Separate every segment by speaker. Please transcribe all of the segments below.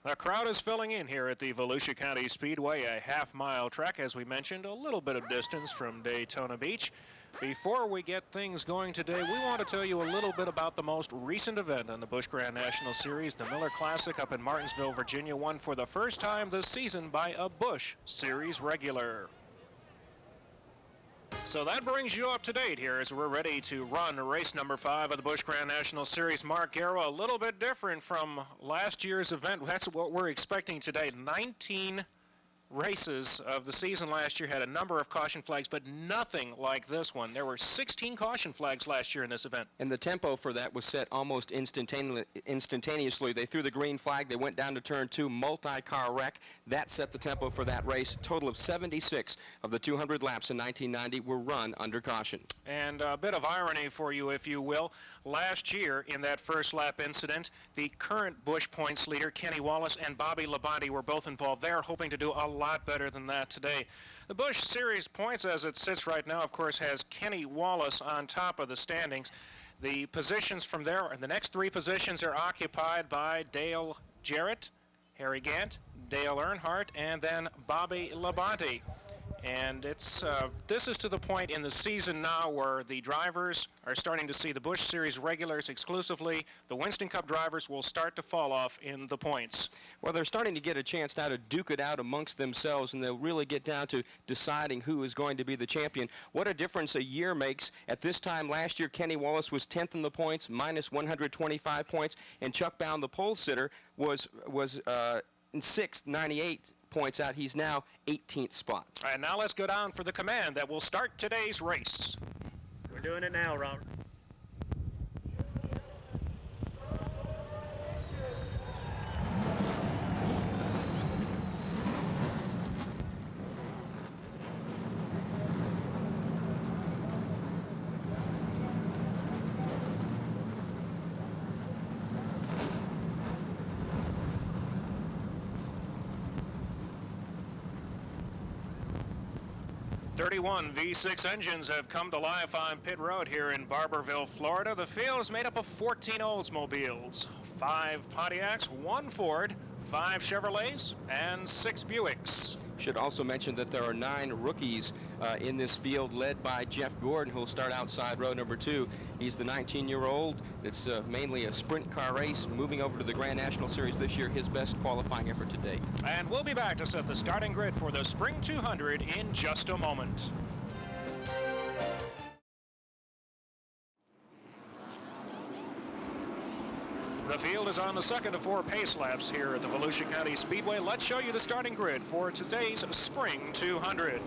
Speaker 1: The crowd is filling in here at the Volusia County Speedway, a half-mile track, as we mentioned, a little bit of distance from Daytona Beach. Before we get things going today, we want to tell you a little bit about the most recent event on the Busch Grand National Series. The Miller Classic up in Martinsville, Virginia, won for the first time this season by a Busch Series regular. So that brings you up to date here as we're ready to run race number 5 of the Busch Grand National Series. Mark Garrow, a little bit different from last year's event. That's what we're expecting today. 19 races of the season last year had a number of caution flags, but nothing like this one. There were 16 caution flags last year in this event.
Speaker 2: And the tempo for that was set almost instantaneously. They threw the green flag. They went down to turn 2, multi-car wreck. That set the tempo for that race. Total of 76 of the 200 laps in 1990 were run under caution.
Speaker 1: And a bit of irony for you, if you will. Last year, in that first lap incident, the current Busch points leader, Kenny Wallace, and Bobby Labonte were both involved. They're hoping to do a lot better than that today. The Busch Series points, as it sits right now, of course, has Kenny Wallace on top of the standings. The positions from there, and the next 3 positions are occupied by Dale Jarrett, Harry Gant, Dale Earnhardt, and then Bobby Labonte. And this is to the point in the season now where the drivers are starting to see the Busch Series regulars exclusively. The Winston Cup drivers will start to fall off in the points.
Speaker 2: Well, they're starting to get a chance now to duke it out amongst themselves, and they'll really get down to deciding who is going to be the champion. What a difference a year makes. At this time last year, Kenny Wallace was 10th in the points, minus 125 points, and Chuck Bound, the pole sitter, was in 6th, 98 points out. He's now 18th spot.
Speaker 1: All right, now let's go down for the command that will start today's race.
Speaker 3: We're doing it now, Robert.
Speaker 1: .31 V6 engines have come to life on pit road here in Barberville, Florida. The field is made up of 14 Oldsmobiles, 5 Pontiacs, 1 Ford, 5 Chevrolets, and 6 Buicks.
Speaker 2: Should also mention that there are 9 rookies in this field, led by Jeff Gordon, who will start outside row number 2. He's the 19-year-old. It's mainly a sprint car race. Moving over to the Grand National Series this year, his best qualifying effort to date.
Speaker 1: And we'll be back to set the starting grid for the Spring 200 in just a moment. The field is on the second of 4 pace laps here at the Volusia County Speedway. Let's show you the starting grid for today's Spring 200.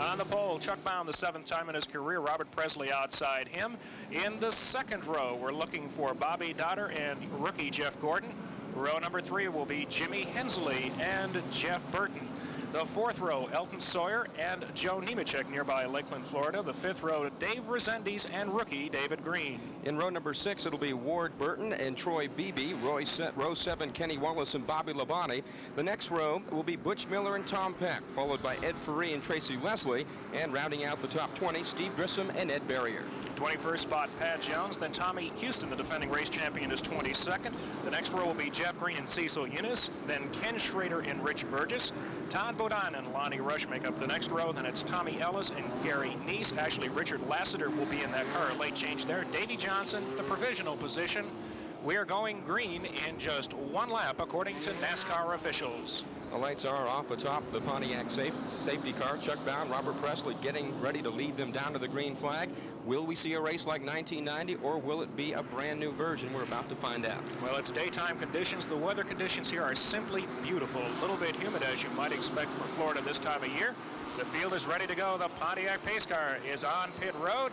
Speaker 1: On the pole, Chuck Bound, the 7th time in his career. Robert Presley outside him. In the second row, we're looking for Bobby Dotter and rookie Jeff Gordon. Row number 3 will be Jimmy Hensley and Jeff Burton. The 4th row, Elton Sawyer and Joe Nemechek, nearby Lakeland, Florida. The 5th row, Dave Rezendes and rookie David Green.
Speaker 2: In row number 6, it'll be Ward Burton and Troy Beebe. Row 7, Kenny Wallace and Bobby Labonte. The next row will be Butch Miller and Tom Peck, followed by Ed Ferree and Tracy Leslie. And rounding out the top 20, Steve Grissom and Ed Barrier.
Speaker 1: 21st spot, Pat Jones. Then Tommy Houston, the defending race champion, is 22nd. The next row will be Jeff Green and Cecil Eunice. Then Ken Schrader and Rich Burgess. Todd Bodine and Lonnie Rush make up the next row. Then it's Tommy Ellis and Gary Neese. Actually, Richard Lassiter will be in that car. A late change there. Davey Johnson, the provisional position. We are going green in just 1 lap, according to NASCAR officials.
Speaker 2: The lights are off atop the Pontiac safety car. Chuck Bound, Robert Presley getting ready to lead them down to the green flag. Will we see a race like 1990, or will it be a brand new version? We're about to find out.
Speaker 1: Well, it's daytime conditions. The weather conditions here are simply beautiful. A little bit humid, as you might expect for Florida this time of year. The field is ready to go. The Pontiac pace car is on pit road.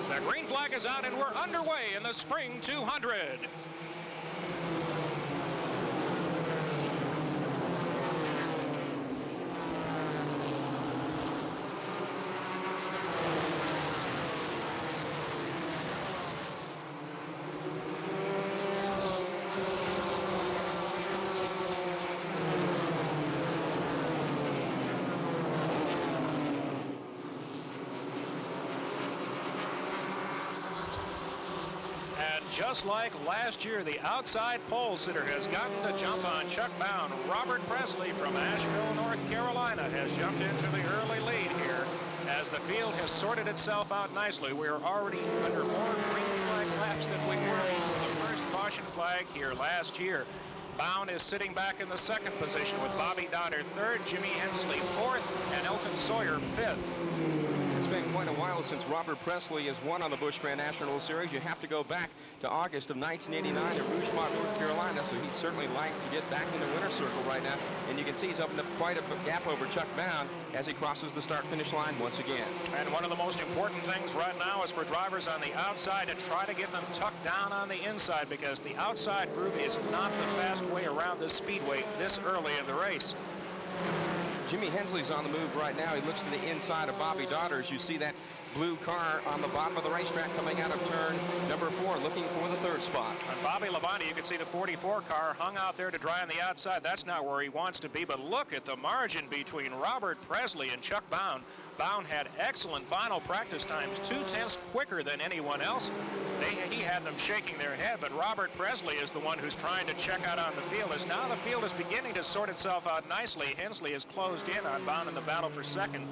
Speaker 1: The green flag is out, and we're underway in the Spring 200. just like last year, the outside pole sitter has gotten the jump on Chuck Bound. Robert Presley from Asheville, North Carolina has jumped into the early lead here as the field has sorted itself out nicely. We're already under more green flag laps than we were for the first caution flag here last year. Bound is sitting back in the second position with Bobby Dotter third, Jimmy Hensley fourth, and Elton Sawyer fifth.
Speaker 2: It's been quite a while since Robert Presley has won on the Busch Grand National Series. You have to go back to August of 1989 at Rougemont, North Carolina, so he'd certainly like to get back in the winner's circle right now. And you can see he's opened up quite a gap over Chuck Bound as he crosses the start-finish line once again.
Speaker 1: And one of the most important things right now is for drivers on the outside to try to get them tucked down on the inside, because the outside groove is not the fast way around this speedway this early in the race.
Speaker 2: Jimmy Hensley's on the move right now. He looks to the inside of Bobby Dotter. As you see that blue car on the bottom of the racetrack coming out of turn number 4, looking for the third spot.
Speaker 1: On Bobby Labonte, you can see the 44 car hung out there to dry on the outside. That's not where he wants to be, but look at the margin between Robert Presley and Chuck Bound. Bound had excellent final practice times, 2/10 quicker than anyone else. He had them shaking their head, but Robert Presley is the one who's trying to check out on the field. As now the field is beginning to sort itself out nicely. Hensley is closed in on Bound in the battle for second.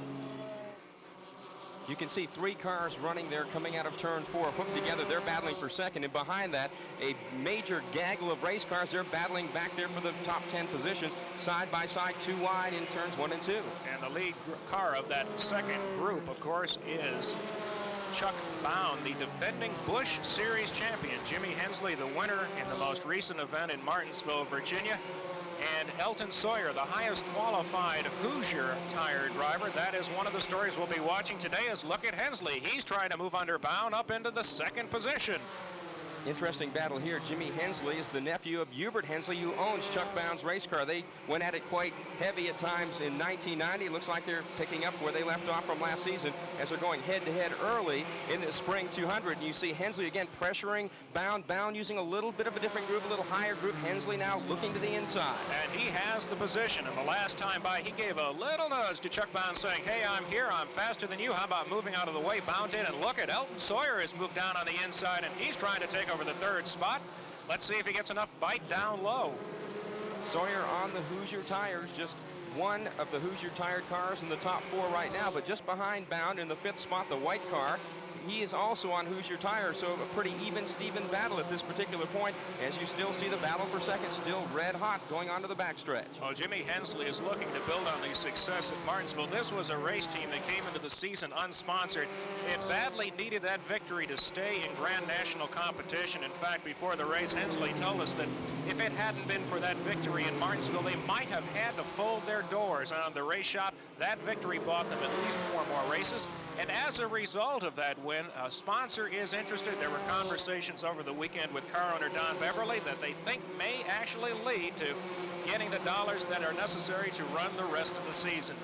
Speaker 2: You can see 3 cars running there coming out of turn 4, hooked together. They're battling for second, and behind that, a major gaggle of race cars. They're battling back there for the top 10 positions, side by side, 2 wide in turns 1 and 2.
Speaker 1: And the lead car of that second group, of course, is Chuck Bound, the defending Busch Series champion. Jimmy Hensley, the winner in the most recent event in Martinsville, Virginia. And Elton Sawyer, the highest qualified Hoosier tire driver. That is one of the stories we'll be watching today. Is look at Hensley. He's trying to move under Bound up into the second position.
Speaker 2: Interesting battle here. Jimmy Hensley is the nephew of Hubert Hensley, who owns Chuck Bound's race car. They went at it quite heavy at times in 1990. Looks like they're picking up where they left off from last season as they're going head-to-head early in the Spring 200. And you see Hensley again pressuring Bound. Bound using a little bit of a different groove, a little higher groove. Hensley now looking to the inside.
Speaker 1: And he has the position. And the last time by, he gave a little nudge to Chuck Bound saying, hey, I'm here. I'm faster than you. How about moving out of the way? Bound did. And look at Elton Sawyer has moved down on the inside, and he's trying to take over the third spot. Let's see if he gets enough bite down low.
Speaker 2: Sawyer on the Hoosier tires, just one of the Hoosier tired cars in the top 4 right now, but just behind Bound in the 5th spot, the white car. He is also on Hoosier tires, so a pretty even Steven battle at this particular point, as you still see the battle for second still red hot going on to the backstretch.
Speaker 1: Well, Jimmy Hensley is looking to build on the success at Martinsville. This was a race team that came into the season unsponsored. It badly needed that victory to stay in Grand National competition. In fact, before the race, Hensley told us that if it hadn't been for that victory in Martinsville, they might have had to fold their doors on the race shop. That victory bought them at least 4 more races. And as a result of that win, a sponsor is interested. There were conversations over the weekend with car owner Don Beverly that they think may actually lead to getting the dollars that are necessary to run the rest of the season.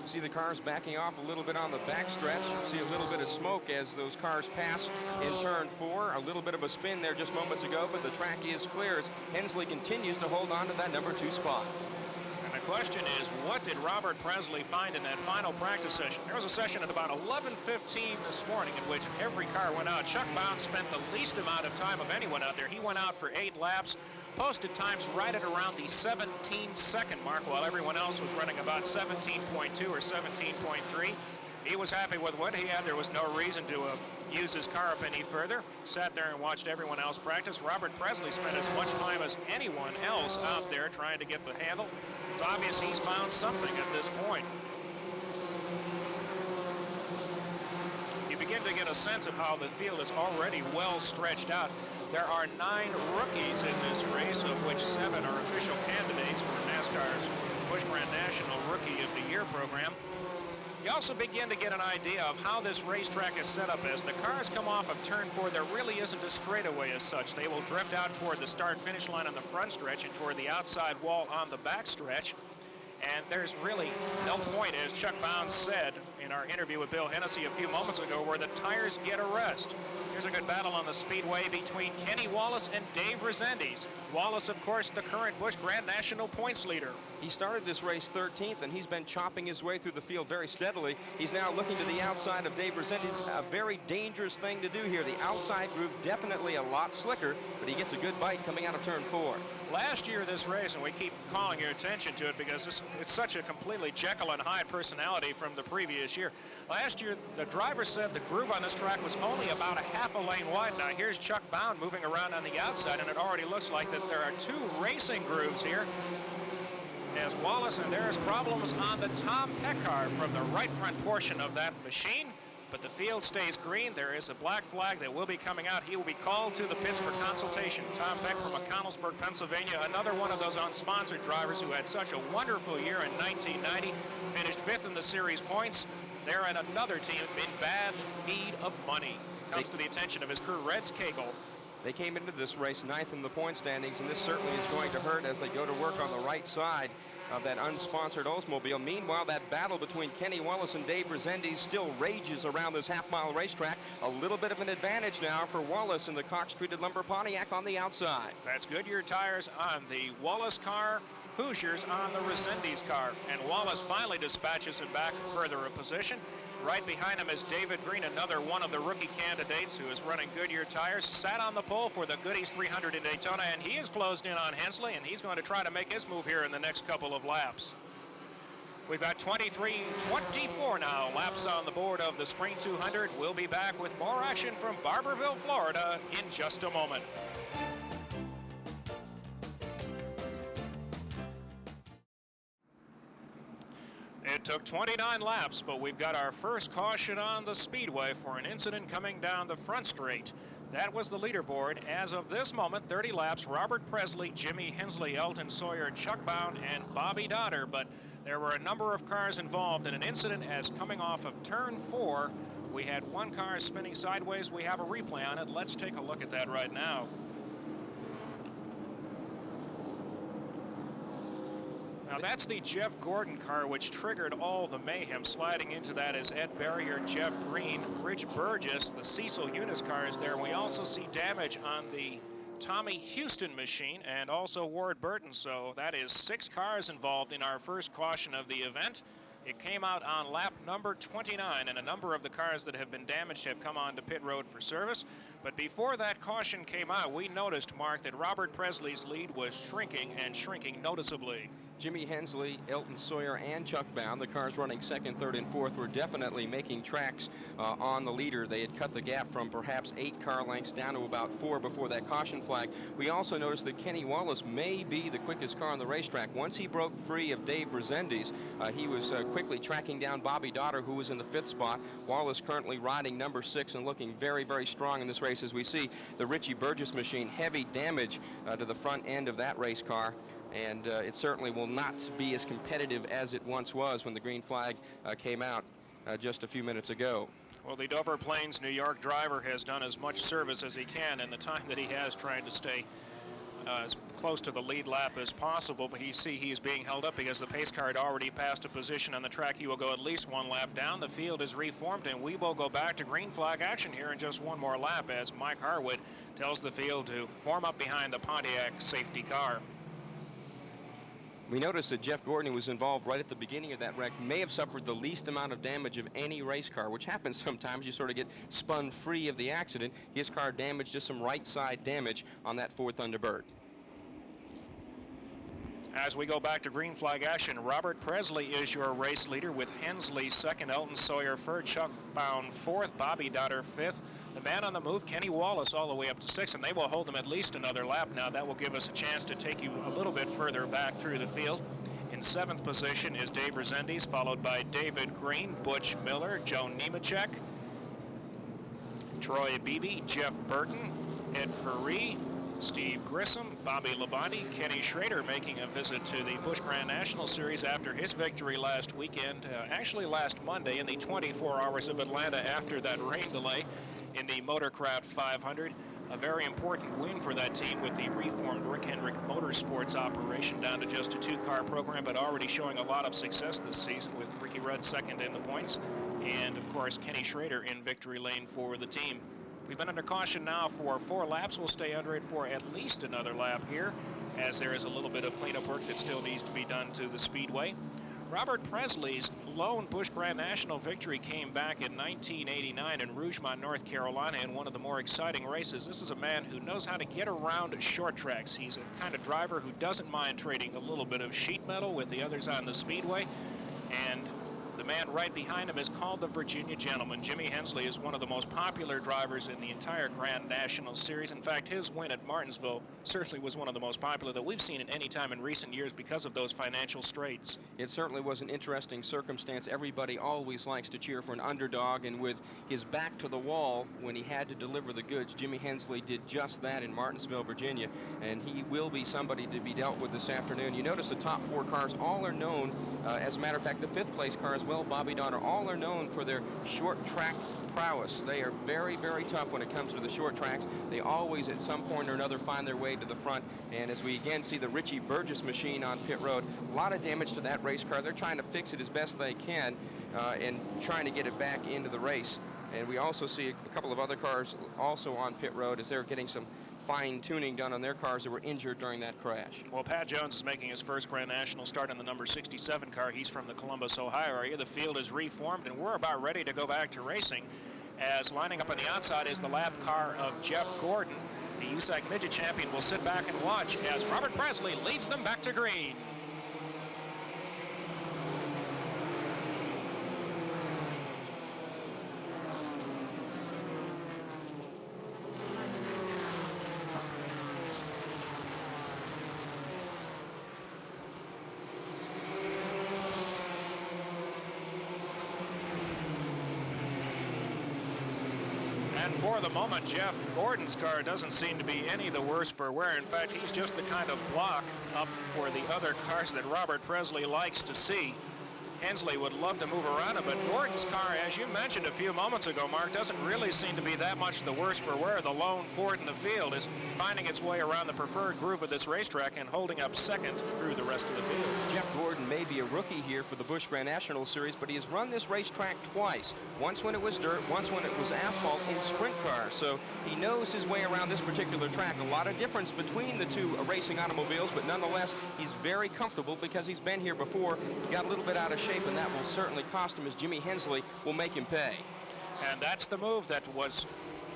Speaker 2: See the cars backing off a little bit on the backstretch. See a little bit of smoke as those cars pass in turn 4. A little bit of a spin there just moments ago, but the track is clear as Hensley continues to hold on to that number 2 spot.
Speaker 1: And the question is, what did Robert Presley find in that final practice session? There was a session at about 11:15 this morning in which every car went out. Chuck Bound spent the least amount of time of anyone out there. He went out for 8 laps, posted times right at around the 17-second mark, while everyone else was running about 17.2 or 17.3. He was happy with what he had. There was no reason to use his car up any further. Sat there and watched everyone else practice. Robert Presley spent as much time as anyone else out there trying to get the handle. It's obvious he's found something at this point. You begin to get a sense of how the field is already well stretched out. There are 9 rookies in this race, of which 7 are official candidates for NASCAR's Busch Grand National Rookie of the Year program. You also begin to get an idea of how this racetrack is set up. As the cars come off of turn 4, there really isn't a straightaway as such. They will drift out toward the start-finish line on the front stretch and toward the outside wall on the back stretch. And there's really no point, as Chuck Bound said in in our interview with Bill Hennessy a few moments ago, where the tires get a rest. Here's a good battle on the speedway between Kenny Wallace and Dave Rezendes. Wallace, of course, the current Busch Grand National points leader.
Speaker 2: He started this race 13th, and he's been chopping his way through the field very steadily. He's now looking to the outside of Dave Rezendes. A very dangerous thing to do here. The outside groove definitely a lot slicker, but he gets a good bite coming out of turn 4.
Speaker 1: Last year, this race, and we keep calling your attention to it because it's such a completely Jekyll and Hyde personality from the previous year. Last year, the driver said the groove on this track was only about a half a lane wide. Now, here's Chuck Bound moving around on the outside, and it already looks like that there are two racing grooves here. As Wallace, and there's problems on the Tom Peck car from the right front portion of that machine. But the field stays green. There is a black flag that will be coming out. He will be called to the pits for consultation. Tom Peck from McConnellsburg, Pennsylvania, another one of those unsponsored drivers who had such a wonderful year in 1990, finished 5th in the series points. They're in another team in bad need of money. Comes to the attention of his crew, Reds Cagle.
Speaker 2: They came into this race 9th in the point standings, and this certainly is going to hurt as they go to work on the right side of that unsponsored Oldsmobile. Meanwhile, that battle between Kenny Wallace and Dave Rezendes still rages around this half-mile racetrack. A little bit of an advantage now for Wallace in the Cox-treated lumber Pontiac on the outside.
Speaker 1: That's Goodyear tires on the Wallace car, Hoosiers on the Rezendes car. And Wallace finally dispatches it back further a position. Right behind him is David Green, another one of the rookie candidates who is running Goodyear tires. Sat on the pole for the Goodies 300 in Daytona, and he is closed in on Hensley, and he's going to try to make his move here in the next couple of laps. We've got 24 now laps on the board of the Spring 200. We'll be back with more action from Barberville, Florida in just a moment. It took 29 laps, but we've got our first caution on the speedway for an incident coming down the front straight. That was the leaderboard. As of this moment, 30 laps, Robert Presley, Jimmy Hensley, Elton Sawyer, Chuck Bound, and Bobby Dotter. But there were a number of cars involved in an incident as coming off of turn 4. We had one car spinning sideways. We have a replay on it. Let's take a look at that right now. Now that's the Jeff Gordon car which triggered all the mayhem. Sliding into that is Ed Barrier, Jeff Green, Rich Burgess. The Cecil Eunice car is there. We also see damage on the Tommy Houston machine and also Ward Burton. So that is 6 cars involved in our first caution of the event. It came out on lap number 29, and a number of the cars that have been damaged have come onto pit road for service. But before that caution came out, we noticed, Mark, that Robert Presley's lead was shrinking and shrinking noticeably.
Speaker 2: Jimmy Hensley, Elton Sawyer, and Chuck Bound, the cars running 2nd, 3rd, and 4th, were definitely making tracks on the leader. They had cut the gap from perhaps 8 car lengths down to about 4 before that caution flag. We also noticed that Kenny Wallace may be the quickest car on the racetrack. Once he broke free of Dave Rezendes, he was quickly tracking down Bobby Dotter, who was in the 5th spot. Wallace currently riding number 6 and looking very, very strong in this race. As we see the Richie Burgess machine, heavy damage to the front end of that race car. And it certainly will not be as competitive as it once was when the green flag came out just a few minutes ago.
Speaker 1: Well, the Dover Plains, New York driver has done as much service as he can in the time that he has, trying to stay as close to the lead lap as possible. But he's being held up because the pace car had already passed a position on the track. He will go at least 1 lap down. The field is reformed, and we will go back to green flag action here in just 1 more lap as Mike Harwood tells the field to form up behind the Pontiac safety car.
Speaker 2: We noticed that Jeff Gordon, who was involved right at the beginning of that wreck, may have suffered the least amount of damage of any race car, which happens sometimes. You sort of get spun free of the accident. His car damaged, just some right side damage on that 4th Thunderbird.
Speaker 1: As we go back to green flag action, Robert Presley is your race leader with Hensley 2nd, Elton Sawyer 3rd, Chuck Bound 4th, Bobby Dotter 5th. The man on the move, Kenny Wallace, all the way up to 6th, and they will hold him at least another lap now. That will give us a chance to take you a little bit further back through the field. In 7th position is Dave Rezendes, followed by David Green, Butch Miller, Joe Nemechek, Troy Beebe, Jeff Burton, Ed Ferree, Steve Grissom, Bobby Labonte, Kenny Schrader making a visit to the Busch Grand National Series after his victory last weekend, actually last Monday in the 24 hours of Atlanta after that rain delay in the Motorcraft 500. A very important win for that team with the reformed Rick Hendrick Motorsports operation down to just a 2-car program, but already showing a lot of success this season with Ricky Rudd 2nd in the points. and, of course, Kenny Schrader in victory lane for the team. We've been under caution now for 4 laps. We'll stay under it for at least another lap here, as there is a little bit of cleanup work that still needs to be done to the Speedway. Robert Presley's lone Busch Grand National victory came back in 1989 in Rougemont, North Carolina, in one of the more exciting races. This is a man who knows how to get around short tracks. He's a kind of driver who doesn't mind trading a little bit of sheet metal with the others on the Speedway. And the man right behind him is called the Virginia Gentleman. Jimmy Hensley is one of the most popular drivers in the entire Grand National Series. In fact, his win at Martinsville certainly was one of the most popular that we've seen at any time in recent years because of those financial straits.
Speaker 2: It certainly was an interesting circumstance. Everybody always likes to cheer for an underdog, and with his back to the wall when he had to deliver the goods, Jimmy Hensley did just that in Martinsville, Virginia, and he will be somebody to be dealt with this afternoon. You notice the top 4 cars all are known, as a matter of fact, the 5th place car as well, Bobby Donner, all are known for their short track prowess. They are very, very tough when it comes to the short tracks. They always, at some point or another, find their way to the front. And as we again see the Richie Burgess machine on pit road, a lot of damage to that race car. They're trying to fix it as best they can and trying to get it back into the race. And we also see a couple of other cars also on pit road as they're getting some fine tuning done on their cars that were injured during that crash.
Speaker 1: Well, Pat Jones is making his first Grand National start on the number 67 car. He's from the Columbus, Ohio area. The field is reformed, and we're about ready to go back to racing, as lining up on the outside is the lap car of Jeff Gordon. The USAC Midget champion will sit back and watch as Robert Presley leads them back to green. And for the moment, Jeff Gordon's car doesn't seem to be any the worse for wear. In fact, he's just the kind of block up for the other cars that Robert Presley likes to see. Hensley would love to move around him, but Gordon's car, as you mentioned a few moments ago, Mark, doesn't really seem to be that much the worse for wear. The lone Ford in the field is finding its way around the preferred groove of this racetrack and holding up second through the rest of the field.
Speaker 2: Jeff Gordon may be a rookie here for the Busch Grand National Series, but he has run this racetrack twice. Once when it was dirt, once when it was asphalt in sprint cars. So he knows his way around this particular track. A lot of difference between the two racing automobiles, but nonetheless, he's very comfortable because he's been here before. He got a little bit out of shape, and that will certainly cost him, as Jimmy Hensley will make him pay.
Speaker 1: And that's the move that was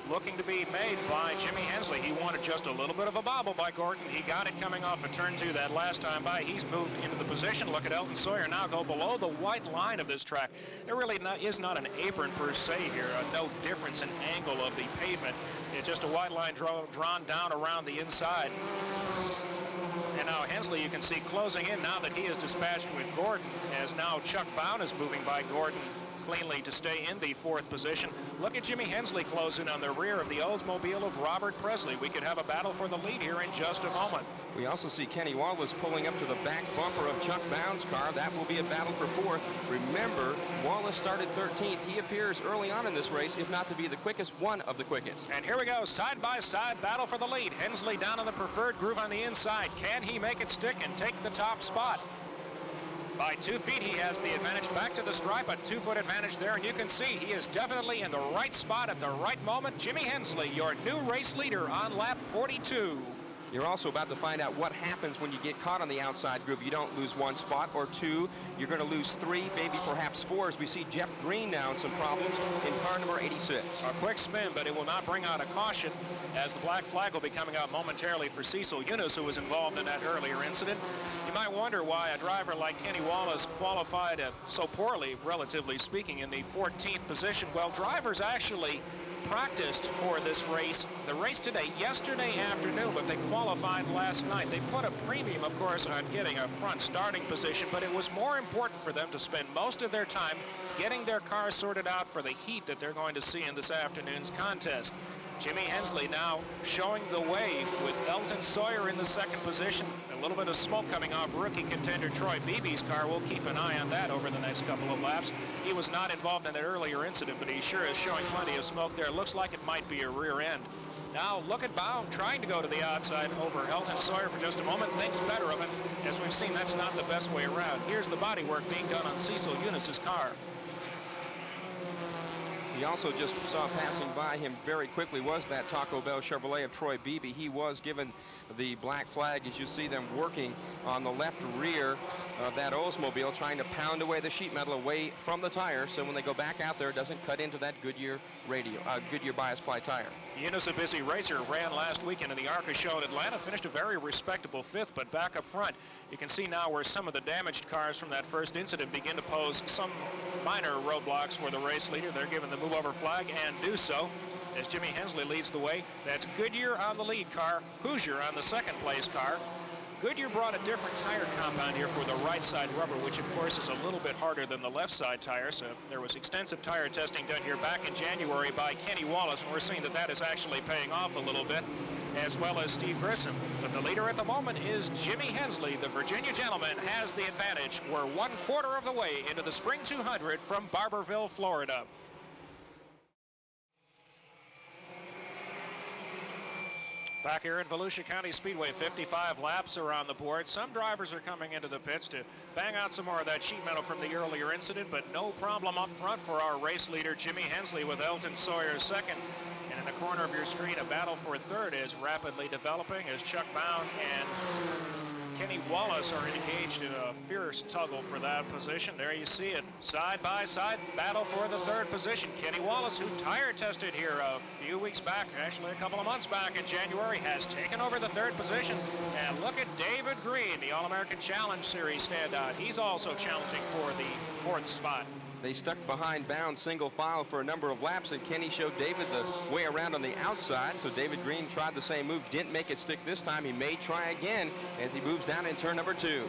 Speaker 1: looking to be made by Jimmy Hensley. He wanted just a little bit of a bobble by Gordon. He got it coming off of turn 2 that last time by. He's moved into the position. Look at Elton Sawyer now go below the white line of this track. There really is not an apron per se here. No difference in angle of the pavement. It's just a white line drawn down around the inside. And now Hensley, you can see closing in now that he is dispatched with Gordon, as now Chuck Bown is moving by Gordon cleanly to stay in the 4th position. Look at Jimmy Hensley closing on the rear of the Oldsmobile of Robert Presley. We could have a battle for the lead here in just a moment.
Speaker 2: We also see Kenny Wallace pulling up to the back bumper of Chuck Bown's car. That will be a battle for 4th. Remember, Wallace started 13th. He appears early on in this race, if not to be the quickest, one of the quickest.
Speaker 1: And here we go, side-by-side battle for the lead. Hensley down on the preferred groove on the inside. Can he make it stick and take the top spot? By 2 feet, he has the advantage back to the stripe, a 2-foot advantage there, and you can see he is definitely in the right spot at the right moment. Jimmy Hensley, your new race leader on lap 42.
Speaker 2: You're also about to find out what happens when you get caught on the outside groove. You don't lose 1 spot or 2. You're going to lose 3, maybe perhaps 4, as we see Jeff Green now in some problems in car number 86.
Speaker 1: A quick spin, but it will not bring out a caution, as the black flag will be coming out momentarily for Cecil Eunice, who was involved in that earlier incident. You might wonder why a driver like Kenny Wallace qualified so poorly, relatively speaking, in the 14th position. Well, drivers actually practiced for this race, the race today, yesterday afternoon, but they qualified last night. They put a premium, of course, on getting a front starting position, but it was more important for them to spend most of their time getting their cars sorted out for the heat that they're going to see in this afternoon's contest. Jimmy Hensley now showing the way with Elton Sawyer in the 2nd position. A little bit of smoke coming off rookie contender Troy Beebe's car. We'll keep an eye on that over the next couple of laps. He was not involved in that earlier incident, but he sure is showing plenty of smoke there. Looks like it might be a rear end. Now look at Bound trying to go to the outside over Elton Sawyer for just a moment. Thinks better of it. As we've seen, that's not the best way around. Here's the body work being done on Cecil Eunice's car.
Speaker 2: He also just saw passing by him very quickly was that Taco Bell Chevrolet of Troy Beebe. He was given the black flag as you see them working on the left rear of that Oldsmobile, trying to pound away the sheet metal away from the tire, so when they go back out there, it doesn't cut into that Goodyear bias ply tire.
Speaker 1: Eunice, a busy racer, ran last weekend in the ARCA show in Atlanta, finished a very respectable 5th, but back up front, you can see now where some of the damaged cars from that first incident begin to pose some minor roadblocks for the race leader. They're given the move over flag and do so as Jimmy Hensley leads the way. That's Goodyear on the lead car, Hoosier on the second place car. Goodyear brought a different tire compound here for the right side rubber, which of course is a little bit harder than the left side tire. So there was extensive tire testing done here back in January by Kenny Wallace, and we're seeing that that is actually paying off a little bit, as well as Steve Grissom. But the leader at the moment is Jimmy Hensley. The Virginia gentleman has the advantage. We're 1/4 of the way into the Spring 200 from Barberville, Florida. Back here in Volusia County Speedway, 55 laps are on the board. Some drivers are coming into the pits to bang out some more of that sheet metal from the earlier incident, but no problem up front for our race leader, Jimmy Hensley, with Elton Sawyer second. And in the corner of your screen, a battle for third is rapidly developing as Chuck Bound and Kenny Wallace are engaged in a fierce tuggle for that position. There you see it, side by side battle for the third position. Kenny Wallace, who tire tested here a few weeks back, actually a couple of months back in January, has taken over the third position. And look at David Green, the All-American Challenge Series standout. He's also challenging for the 4th spot.
Speaker 2: They stuck behind Bound single file for a number of laps, and Kenny showed David the way around on the outside. So David Green tried the same move, didn't make it stick this time. He may try again as he moves down in turn number 2.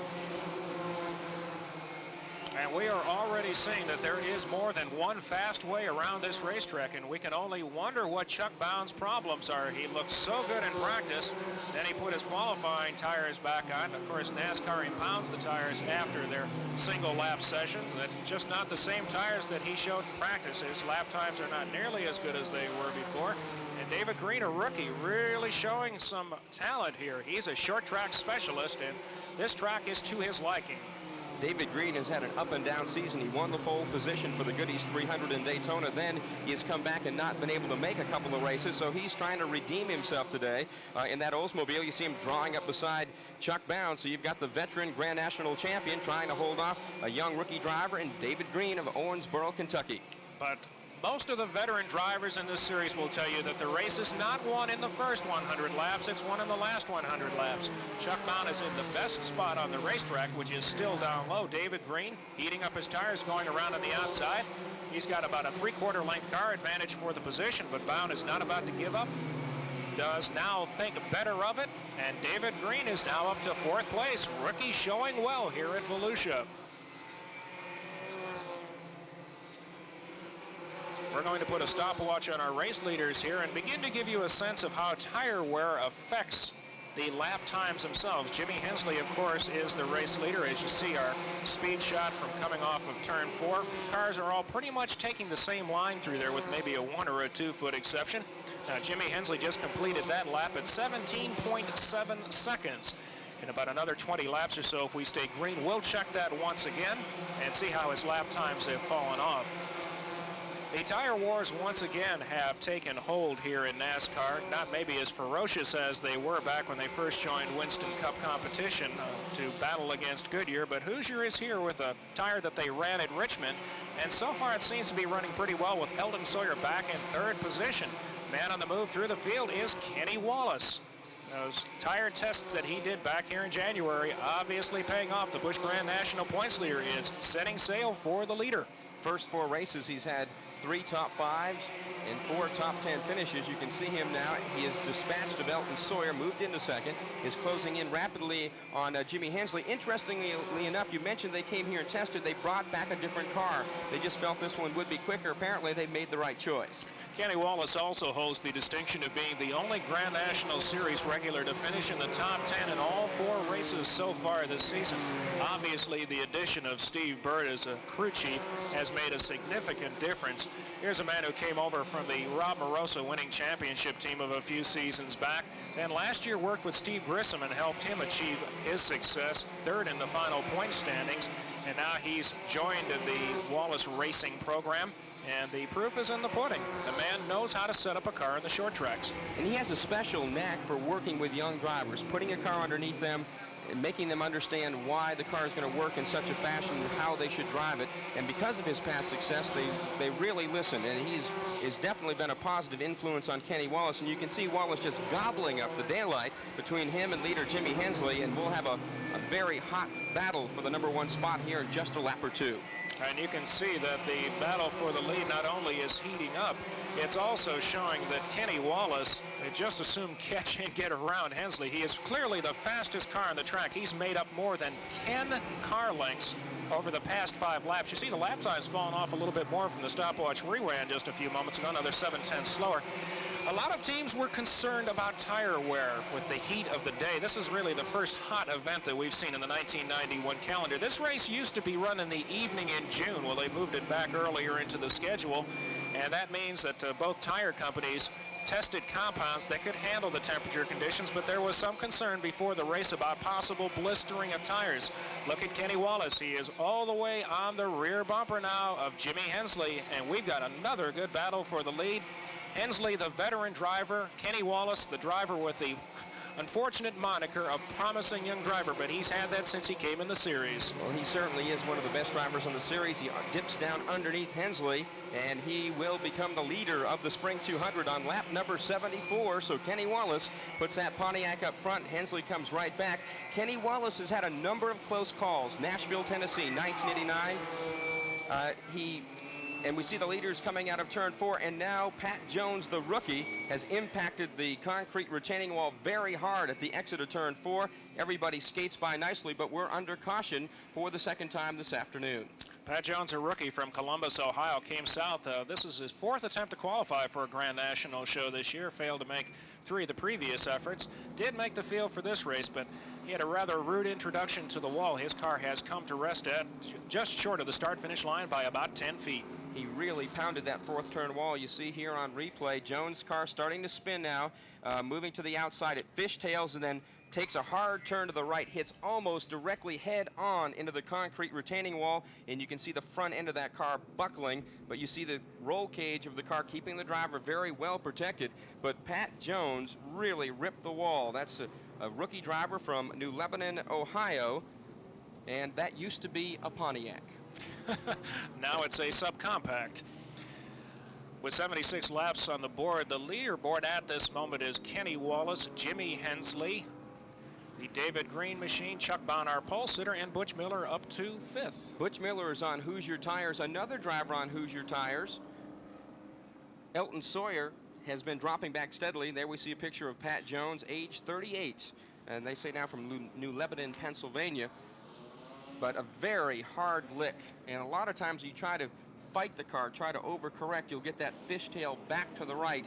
Speaker 1: And we are already seeing that there is more than one fast way around this racetrack, and we can only wonder what Chuck Bound's problems are. He looked so good in practice, then he put his qualifying tires back on. Of course, NASCAR impounds the tires after their single lap session. That's just not the same tires that he showed in practice. His lap times are not nearly as good as they were before. And David Green, a rookie, really showing some talent here. He's a short track specialist, and this track is to his liking.
Speaker 2: David Green has had an up and down season. He won the pole position for the Goodies 300 in Daytona. Then he has come back and not been able to make a couple of races, so he's trying to redeem himself today. In that Oldsmobile, you see him drawing up beside Chuck Bound. So you've got the veteran Grand National champion trying to hold off a young rookie driver in David Green of Owensboro, Kentucky.
Speaker 1: But most of the veteran drivers in this series will tell you that the race is not won in the first 100 laps, it's won in the last 100 laps. Chuck Bound is in the best spot on the racetrack, which is still down low. David Green heating up his tires, going around on the outside. He's got about a 3/4 length car advantage for the position, but Bound is not about to give up. Does now think better of it, and David Green is now up to 4th place. Rookie showing well here at Volusia. We're going to put a stopwatch on our race leaders here and begin to give you a sense of how tire wear affects the lap times themselves. Jimmy Hensley, of course, is the race leader. As you see our speed shot from coming off of turn 4. Cars are all pretty much taking the same line through there with maybe a 1 or a 2 foot exception. Now, Jimmy Hensley just completed that lap at 17.7 seconds. In about another 20 laps or so, if we stay green, we'll check that once again and see how his lap times have fallen off. The tire wars once again have taken hold here in NASCAR, not maybe as ferocious as they were back when they first joined Winston Cup competition to battle against Goodyear, but Hoosier is here with a tire that they ran at Richmond, and so far it seems to be running pretty well with Eldon Sawyer back in 3rd position. Man on the move through the field is Kenny Wallace. Those tire tests that he did back here in January obviously paying off. The Busch Grand National points leader is setting sail for the leader.
Speaker 2: First 4 races, he's had 3 top 5s and 4 top 10 finishes. You can see him now. He is dispatched of Elton Sawyer, moved into 2nd, is closing in rapidly on Jimmy Hensley. Interestingly enough, you mentioned they came here and tested. They brought back a different car. They just felt this one would be quicker. Apparently, they made the right choice.
Speaker 1: Kenny Wallace also holds the distinction of being the only Grand National Series regular to finish in the top 10 in all 4 races so far this season. Obviously, the addition of Steve Byrd as a crew chief has made a significant difference. Here's a man who came over from the Rob Morosa winning championship team of a few seasons back, and last year worked with Steve Grissom and helped him achieve his success, 3rd in the final point standings, and now he's joined the Wallace Racing program. And the proof is in the pudding. The man knows how to set up a car in the short tracks.
Speaker 2: And he has a special knack for working with young drivers, putting a car underneath them, and making them understand why the car is going to work in such a fashion and how they should drive it. And because of his past success, they really listen. And he's definitely been a positive influence on Kenny Wallace. And you can see Wallace just gobbling up the daylight between him and leader Jimmy Hensley. And we'll have a very hot battle for the #1 spot here in just a lap or two.
Speaker 1: And you can see that the battle for the lead not only is heating up, it's also showing that Kenny Wallace just assumed catch and get around Hensley. He is clearly the fastest car on the track. He's made up more than 10 car lengths over the past 5 laps. You see the lap time's fallen off a little bit more from the stopwatch we ran just a few moments ago, another 7/10 slower. A lot of teams were concerned about tire wear with the heat of the day. This is really the first hot event that we've seen in the 1991 calendar. This race used to be run in the evening in June. Well, they moved it back earlier into the schedule, and that means that both tire companies tested compounds that could handle the temperature conditions, but there was some concern before the race about possible blistering of tires. Look at Kenny Wallace. He is all the way on the rear bumper now of Jimmy Hensley, and we've got another good battle for the lead. Hensley, the veteran driver, Kenny Wallace, the driver with the unfortunate moniker of promising young driver, but he's had that since he came in the series.
Speaker 2: Well, he certainly is one of the best drivers on the series. He dips down underneath Hensley, and he will become the leader of the Spring 200 on lap number 74. So Kenny Wallace puts that Pontiac up front. Hensley comes right back. Kenny Wallace has had a number of close calls. Nashville, Tennessee, 1989. And we see the leaders coming out of turn 4, and now Pat Jones, the rookie, has impacted the concrete retaining wall very hard at the exit of turn 4. Everybody skates by nicely, but we're under caution for the second time this afternoon.
Speaker 1: Pat Jones, a rookie from Columbus, Ohio, came south. This is his 4th attempt to qualify for a Grand National show this year. Failed to make 3 of the previous efforts. Did make the field for this race, but he had a rather rude introduction to the wall. His car has come to rest at just short of the start-finish line by about 10 feet.
Speaker 2: He really pounded that 4th turn wall. You see here on replay, Jones' car starting to spin now, moving to the outside. It fishtails and then takes a hard turn to the right, hits almost directly head on into the concrete retaining wall, and you can see the front end of that car buckling, but you see the roll cage of the car keeping the driver very well protected. But Pat Jones really ripped the wall. That's a rookie driver from New Lebanon, Ohio, and that used to be a Pontiac.
Speaker 1: Now it's a subcompact. With 76 laps on the board, the leaderboard at this moment is Kenny Wallace, Jimmy Hensley, the David Green machine, Chuck Bond, our pole sitter, and Butch Miller up to 5th.
Speaker 2: Butch Miller is on Hoosier Tires, another driver on Hoosier Tires. Elton Sawyer has been dropping back steadily. There we see a picture of Pat Jones, age 38, and they say now from New Lebanon, Pennsylvania. But a very hard lick, and a lot of times you try to fight the car, try to overcorrect, you'll get that fishtail back to the right.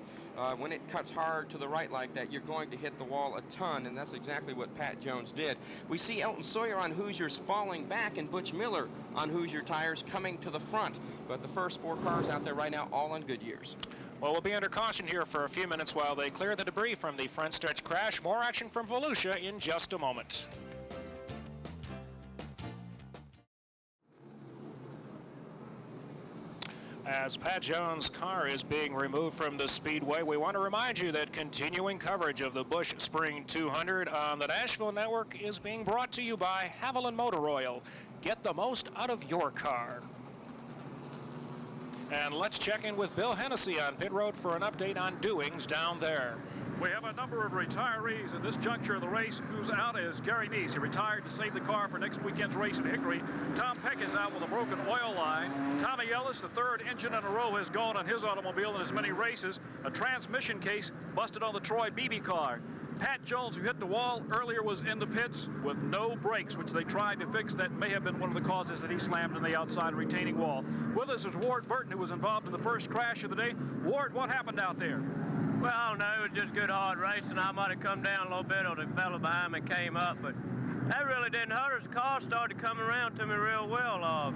Speaker 2: When it cuts hard to the right like that, you're going to hit the wall a ton, and that's exactly what Pat Jones did. We see Elton Sawyer on Hoosiers falling back, and Butch Miller on Hoosier Tires coming to the front. But the first 4 cars out there right now, all on Goodyears.
Speaker 1: Well, we'll be under caution here for a few minutes while they clear the debris from the front stretch crash. More action from Volusia in just a moment. As Pat Jones' car is being removed from the Speedway, we want to remind you that continuing coverage of the Busch Spring 200 on the Nashville Network is being brought to you by Haviland Motor Oil. Get the most out of your car. And let's check in with Bill Hennessy on pit road for an update on doings down there.
Speaker 4: We have a number of retirees at this juncture of the race. Who's out is Gary Neese. He retired to save the car for next weekend's race at Hickory. Tom Peck is out with a broken oil line. Tommy Ellis, the 3rd engine in a row, has gone on his automobile in as many races. A transmission case busted on the Troy BB car. Pat Jones, who hit the wall earlier, was in the pits with no brakes, which they tried to fix. That may have been one of the causes that he slammed in the outside retaining wall. With us is Ward Burton, who was involved in the first crash of the day. Ward, what happened out there?
Speaker 3: Well, I don't know. It was just good hard racing. I might have come down a little bit, or the fellow behind me came up, but that really didn't hurt us. The car started coming around to me real well.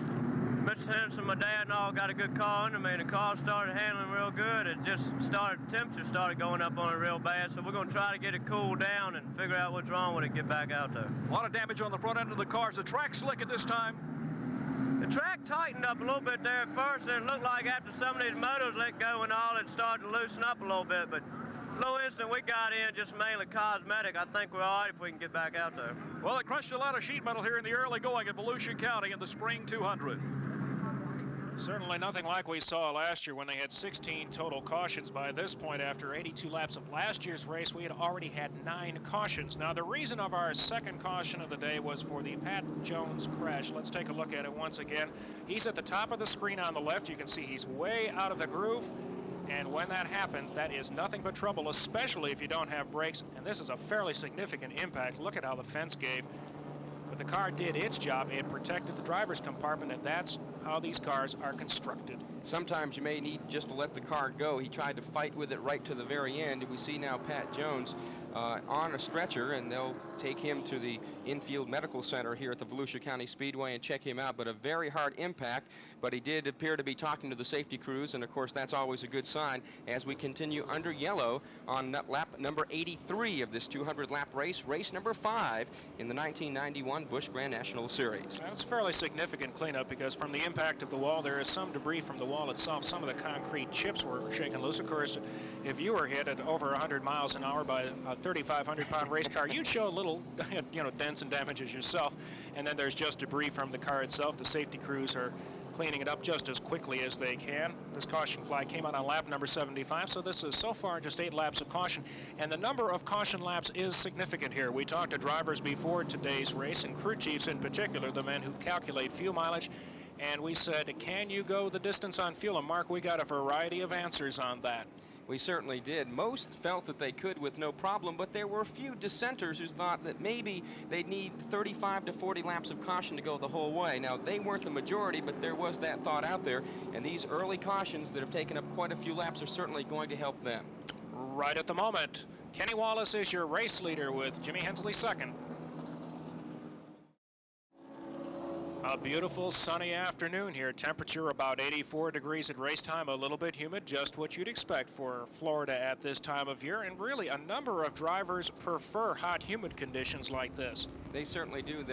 Speaker 3: Mr. Henderson, my dad, and all got a good car under me, and the car started handling real good. It just started, temperature started going up on it real bad, so we're going to try to get it cooled down and figure out what's wrong with it and get back out there.
Speaker 4: A lot of damage on the front end of the car. Is the track slick at this time?
Speaker 3: The track tightened up a little bit there at first, and it looked like after some of these motors let go and all, it started to loosen up a little bit. But little instant we got in, just mainly cosmetic. I think we're all right if we can get back out there.
Speaker 4: Well, it crushed a lot of sheet metal here in the early going at Volusia County in the Spring 200.
Speaker 1: Certainly nothing like we saw last year when they had 16 total cautions. By this point, after 82 laps of last year's race, we had already had 9 cautions. Now, the reason of our second caution of the day was for the Pat Jones crash. Let's take a look at it once again. He's at the top of the screen on the left. You can see he's way out of the groove. And when that happens, that is nothing but trouble, especially if you don't have brakes. And this is a fairly significant impact. Look at how the fence gave. But the car did its job. It protected the driver's compartment, and that's how these cars are constructed.
Speaker 2: Sometimes you may need just to let the car go. He tried to fight with it right to the very end. We see now Pat Jones on a stretcher, and they'll take him to the infield medical center here at the Volusia County Speedway and check him out. But a very hard impact, but he did appear to be talking to the safety crews, and of course that's always a good sign as we continue under yellow on lap number 83 of this 200 lap race, race number 5 in the 1991 Busch Grand National Series.
Speaker 1: That's a fairly significant cleanup because from the impact of the wall, there is some debris from the wall itself. Some of the concrete chips were shaken loose. Of course, if you were hit at over 100 miles an hour by a 3,500-pound race car, you'd show little, dents and damages yourself. And then there's just debris from the car itself. The safety crews are cleaning it up just as quickly as they can. This caution flag came out on lap number 75, so this is so far just 8 laps of caution. And the number of caution laps is significant here. We talked to drivers before today's race, and crew chiefs in particular, the men who calculate fuel mileage, and we said, can you go the distance on fuel? And Mark, we got a variety of answers on that.
Speaker 2: We certainly did. Most felt that they could with no problem, but there were a few dissenters who thought that maybe they'd need 35 to 40 laps of caution to go the whole way. Now, they weren't the majority, but there was that thought out there, and these early cautions that have taken up quite a few laps are certainly going to help them.
Speaker 1: Right at the moment, Kenny Wallace is your race leader with Jimmy Hensley second. A beautiful sunny afternoon here. Temperature about 84 degrees at race time, a little bit humid, just what you'd expect for Florida at this time of year. And really, a number of drivers prefer hot, humid conditions like this.
Speaker 2: They certainly do.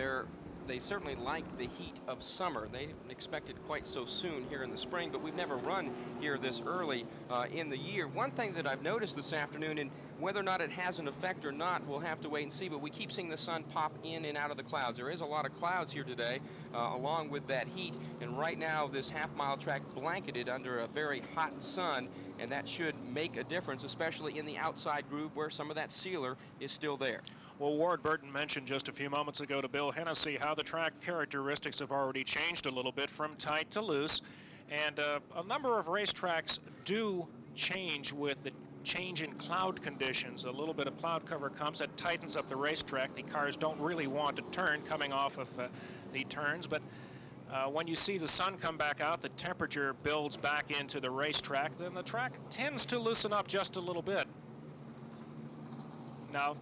Speaker 2: They certainly like the heat of summer. They didn't expect it quite so soon here in the spring, but we've never run here this early in the year. One thing that I've noticed this afternoon, and whether or not it has an effect or not, we'll have to wait and see, but we keep seeing the sun pop in and out of the clouds. There is a lot of clouds here today, along with that heat, and right now this half-mile track blanketed under a very hot sun, and that should make a difference, especially in the outside groove where some of that sealer is still there.
Speaker 1: Well, Ward Burton mentioned just a few moments ago to Bill Hennessy how the track characteristics have already changed a little bit from tight to loose, and a number of racetracks do change with the change in cloud conditions. A little bit of cloud cover comes, that tightens up the racetrack. The cars don't really want to turn coming off of the turns, but when you see the sun come back out, the temperature builds back into the racetrack, then the track tends to loosen up just a little bit. Now,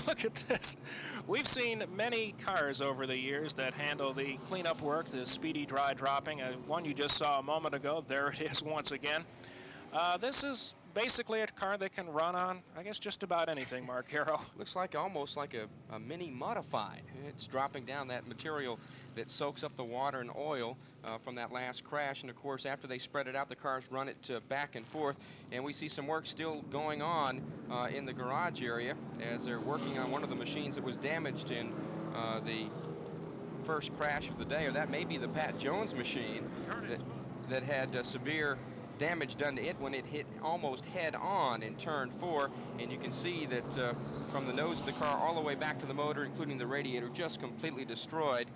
Speaker 1: look at this. We've seen many cars over the years that handle the cleanup work, the speedy dry dropping. One you just saw a moment ago, there it is once again. This is basically a car that can run on, I guess, just about anything, Mark Harrow.
Speaker 2: Looks like almost like a mini modified. It's dropping down that material that soaks up the water and oil from that last crash. And of course, after they spread it out, the cars run it back and forth. And we see some work still going on in the garage area as they're working on one of the machines that was damaged in the first crash of the day, or that may be the Pat Jones machine that had severe damage done to it when it hit almost head on in turn 4, and you can see that from the nose of the car all the way back to the motor, including the radiator, just completely destroyed.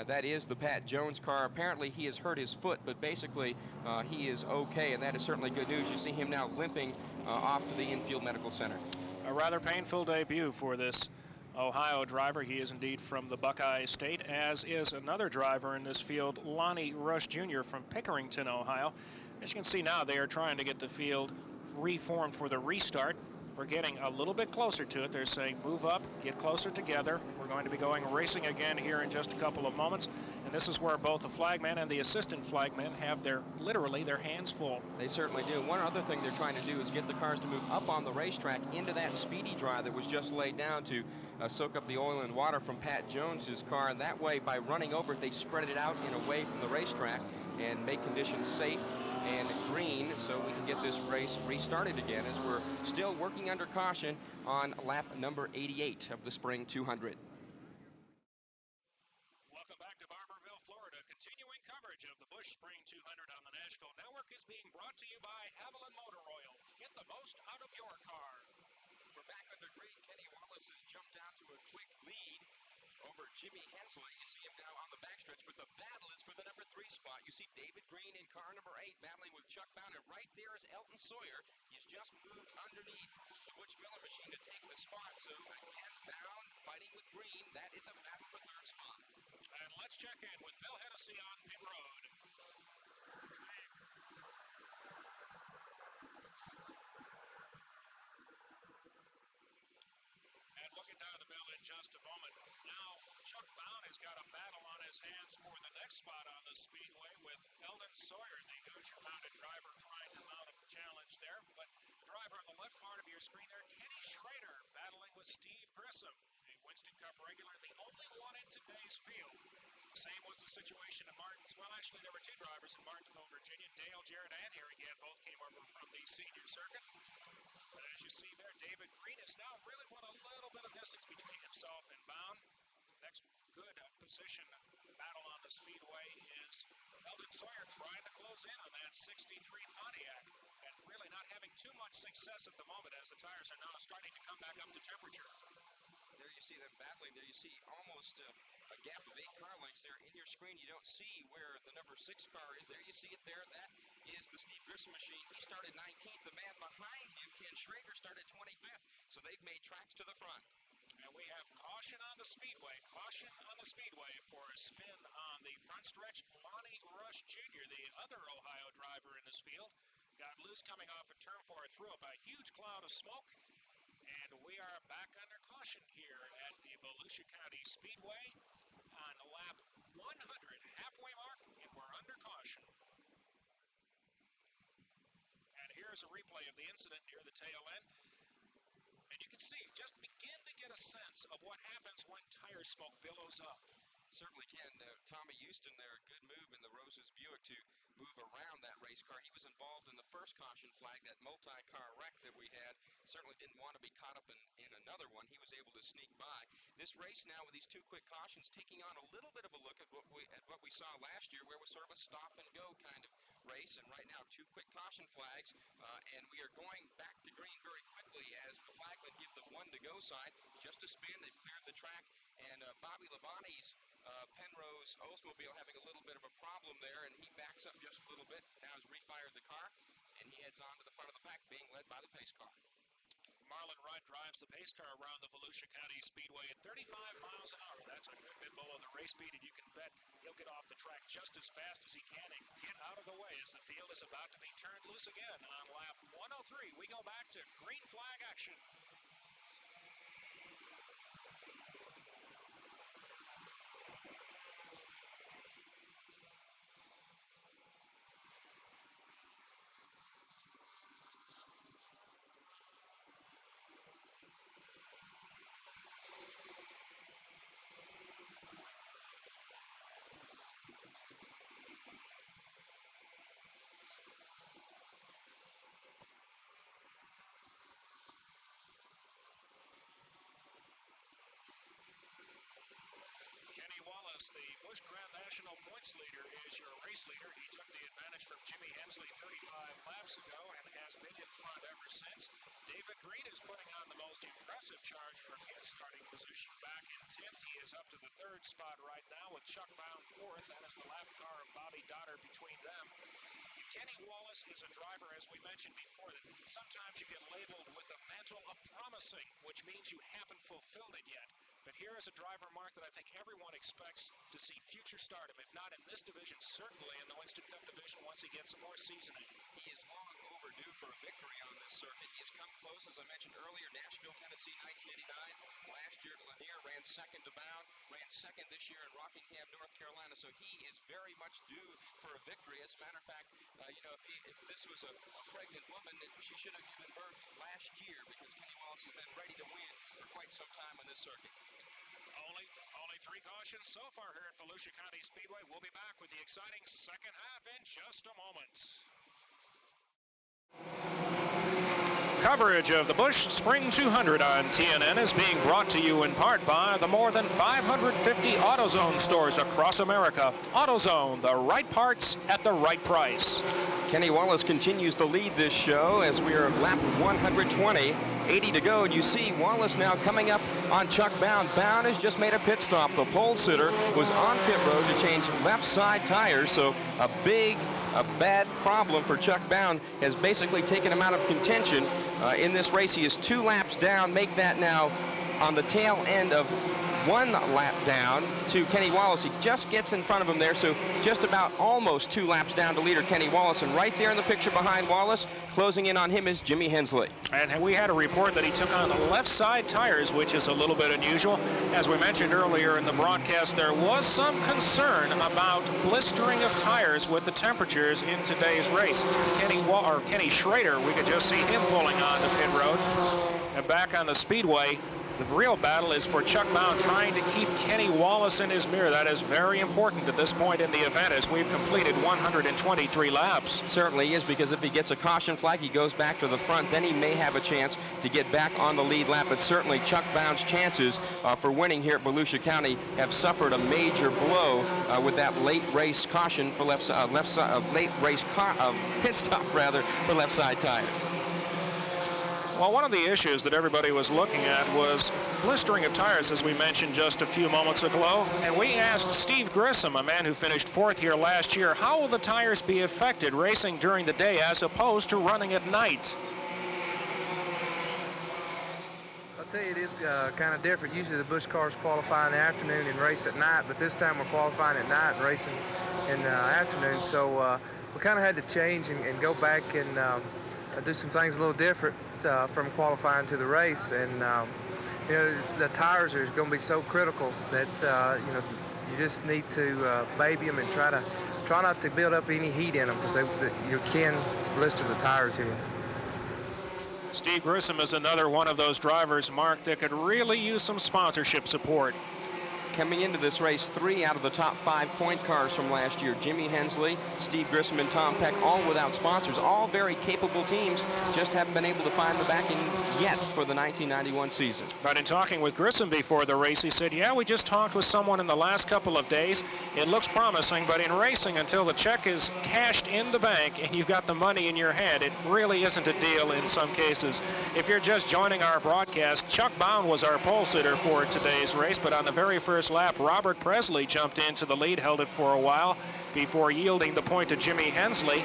Speaker 2: That is the Pat Jones car. Apparently he has hurt his foot, but basically he is okay, and that is certainly good news. You see him now limping off to the infield medical center.
Speaker 1: A rather painful debut for this Ohio driver. He is indeed from the Buckeye State, as is another driver in this field, Lonnie Rush Jr. from Pickerington, Ohio. As you can see now, they are trying to get the field reformed for the restart. We're getting a little bit closer to it. They're saying move up, get closer together. We're going to be going racing again here in just a couple of moments. And this is where both the flagman and the assistant flagman have literally their hands full.
Speaker 2: They certainly do. One other thing they're trying to do is get the cars to move up on the racetrack into that speedy dry that was just laid down to soak up the oil and water from Pat Jones's car. And that way, by running over it, they spread it out and away from the racetrack and make conditions safe and green so we can get this race restarted again, as we're still working under caution on lap number 88 of the Spring 200.
Speaker 1: Welcome back to Barberville, Florida. Continuing coverage of the Busch Spring 200 on the Nashville Network is being brought to you by Haviland Motor Oil. Get the most out of your car.
Speaker 2: We're back under green. Kenny Wallace has jumped down to a quick lead over Jimmy Hensley. You see him now on the backstretch, but the battle is for the number 3 spot. You see David Green in car number 8 battling with Chuck Bound, and right there is Elton Sawyer. He's just moved underneath the Butch Miller machine to take the spot. So again, Bound fighting with Green. That is a battle for 3rd spot.
Speaker 1: And let's check in with Bill Hennessy on pit road. And we'll get down to Bill in just a moment. Now, Chuck Bound has got a battle on his hands for the next spot on the Speedway with Eldon Sawyer, the Hoosier-mounted driver, trying to mount a challenge there. But driver on the left part of your screen there, Kenny Schrader, battling with Steve Grissom, a Winston Cup regular, the only one in today's field. Same was the situation in Martinsville. Well, actually, there were 2 drivers in Martinsville, Virginia. Dale Jarrett and Harry Gann both came over from the senior circuit. But as you see there, David Green is now really put a little bit of distance between himself and Bound. Next good position battle on the Speedway is Eldon Sawyer trying to close in on that 63 Pontiac and really not having too much success at the moment as the tires are now starting to come back up to temperature.
Speaker 2: There you see them battling. There you see almost a gap of 8 car lengths there. In your screen, you don't see where the number 6 car is. There you see it there. That is the Steve Grissom machine. He started 19th. The man behind him, Ken Schrader, started 25th. So they've made tracks to the front.
Speaker 1: And we have caution on the Speedway. Caution on the Speedway for a spin on the front stretch. Lonnie Rush Jr., the other Ohio driver in this field, got loose coming off of turn 4, threw up a huge cloud of smoke. And we are back under caution here at the Volusia County Speedway on lap 100, halfway mark, and we're under caution. And here's a replay of the incident near the tail end. And you can see, just begin to get a sense of what happens when tire smoke billows up.
Speaker 2: Certainly can. Tommy Houston there, good move in the Roses Buick to move around that race car. He was involved in the first caution flag, that multi-car wreck that we had. Certainly didn't want to be caught up in another one. He was able to sneak by. This race now with these 2 quick cautions taking on a little bit of a look at what we saw last year, where it was sort of a stop and go kind of race. And right now 2 quick caution flags, and we are going back to green very quickly as the flagmen give the 1 to go sign. Just a spin, they've cleared the track, and Bobby Labonte's Penrose Oldsmobile having a little bit of a problem there, and he backs up just a little bit. Now has refired the car, and he heads on to the front of the pack, being led by the pace car.
Speaker 1: Marlon Rudd drives the pace car around the Volusia County Speedway at 35 miles an hour. That's a good bit below the race speed, and you can bet he'll get off the track just as fast as he can and get out of the way as the field is about to be turned loose again on lap 103. We go back to green flag action. Kenny Wallace, the Busch Grand National points leader, is your race leader. He took the advantage from Jimmy Hensley 35 laps ago and has been in front ever since. David Green is putting on the most impressive charge from his starting position back in 10th. He is up to the 3rd spot right now with Chuck Bound 4th. That is the lap car of Bobby Dotter between them. Kenny Wallace is a driver, as we mentioned before, that sometimes you get labeled with the mantle of promising, which means you haven't fulfilled it yet. But here is a driver, Mark, that I think everyone expects to see future stardom, if not in this division, certainly in the Winston Cup division once he gets some more seasoning.
Speaker 2: He is long overdue for a victory on this circuit. He has come close, as I mentioned earlier, Nashville, Tennessee, 1989. Last year, Lanier ran second to Bound, ran second this year in Rockingham, North Carolina. So he is very much due for a victory. As a matter of fact, if this was a pregnant woman, she should have given birth last year, because Kenny Wallace has been ready to win for quite some time on this circuit.
Speaker 1: Only 3 cautions so far here at Volusia County Speedway. We'll be back with the exciting second half in just a moment. Coverage of the Busch Spring 200 on TNN is being brought to you in part by the more than 550 AutoZone stores across America. AutoZone, the right parts at the right price.
Speaker 2: Kenny Wallace continues to lead this show as we are at lap 120. 80 to go, and you see Wallace now coming up on Chuck Bound. Bound has just made a pit stop. The pole sitter was on pit road to change left side tires, so a bad problem for Chuck Bound has basically taken him out of contention in this race. He is 2 laps down, make that now on the tail end of 1 lap down to Kenny Wallace. He just gets in front of him there, so just about almost 2 laps down to leader Kenny Wallace. And right there in the picture behind Wallace, closing in on him is Jimmy Hensley.
Speaker 1: And we had a report that he took on the left side tires, which is a little bit unusual. As we mentioned earlier in the broadcast, there was some concern about blistering of tires with the temperatures in today's race. Kenny Schrader, we could just see him pulling on the pit road. And back on the Speedway, the real battle is for Chuck Bound trying to keep Kenny Wallace in his mirror. That is very important at this point in the event as we've completed 123 laps.
Speaker 2: Certainly is, because if he gets a caution flag, he goes back to the front, then he may have a chance to get back on the lead lap. But certainly Chuck Bound's chances for winning here at Volusia County have suffered a major blow with that late race caution for pit stop rather for left side tires.
Speaker 1: Well, one of the issues that everybody was looking at was blistering of tires, as we mentioned just a few moments ago. And we asked Steve Grissom, a man who finished 4th here last year, how will the tires be affected racing during the day as opposed to running at night?
Speaker 5: I'll tell you, it is kind of different. Usually the Busch cars qualify in the afternoon and race at night, but this time we're qualifying at night and racing in the afternoon. So we kind of had to change and go back and do some things a little different from qualifying to the race. And the tires are going to be so critical that you just need to baby them and try not to build up any heat in them, because you can blister the tires here.
Speaker 1: Steve Grissom is another one of those drivers, Mark, that could really use some sponsorship support.
Speaker 2: Coming into this race, 3 out of the top 5 point cars from last year, Jimmy Hensley, Steve Grissom, and Tom Peck, all without sponsors, all very capable teams, just haven't been able to find the backing yet for the 1991 season.
Speaker 1: But in talking with Grissom before the race, he said, yeah, we just talked with someone in the last couple of days. It looks promising, but in racing, until the check is cashed in the bank and you've got the money in your hand, it really isn't a deal in some cases. If you're just joining our broadcast, Chuck Bound was our pole sitter for today's race, but on the very first lap, Robert Presley jumped into the lead, held it for a while before yielding the point to Jimmy Hensley.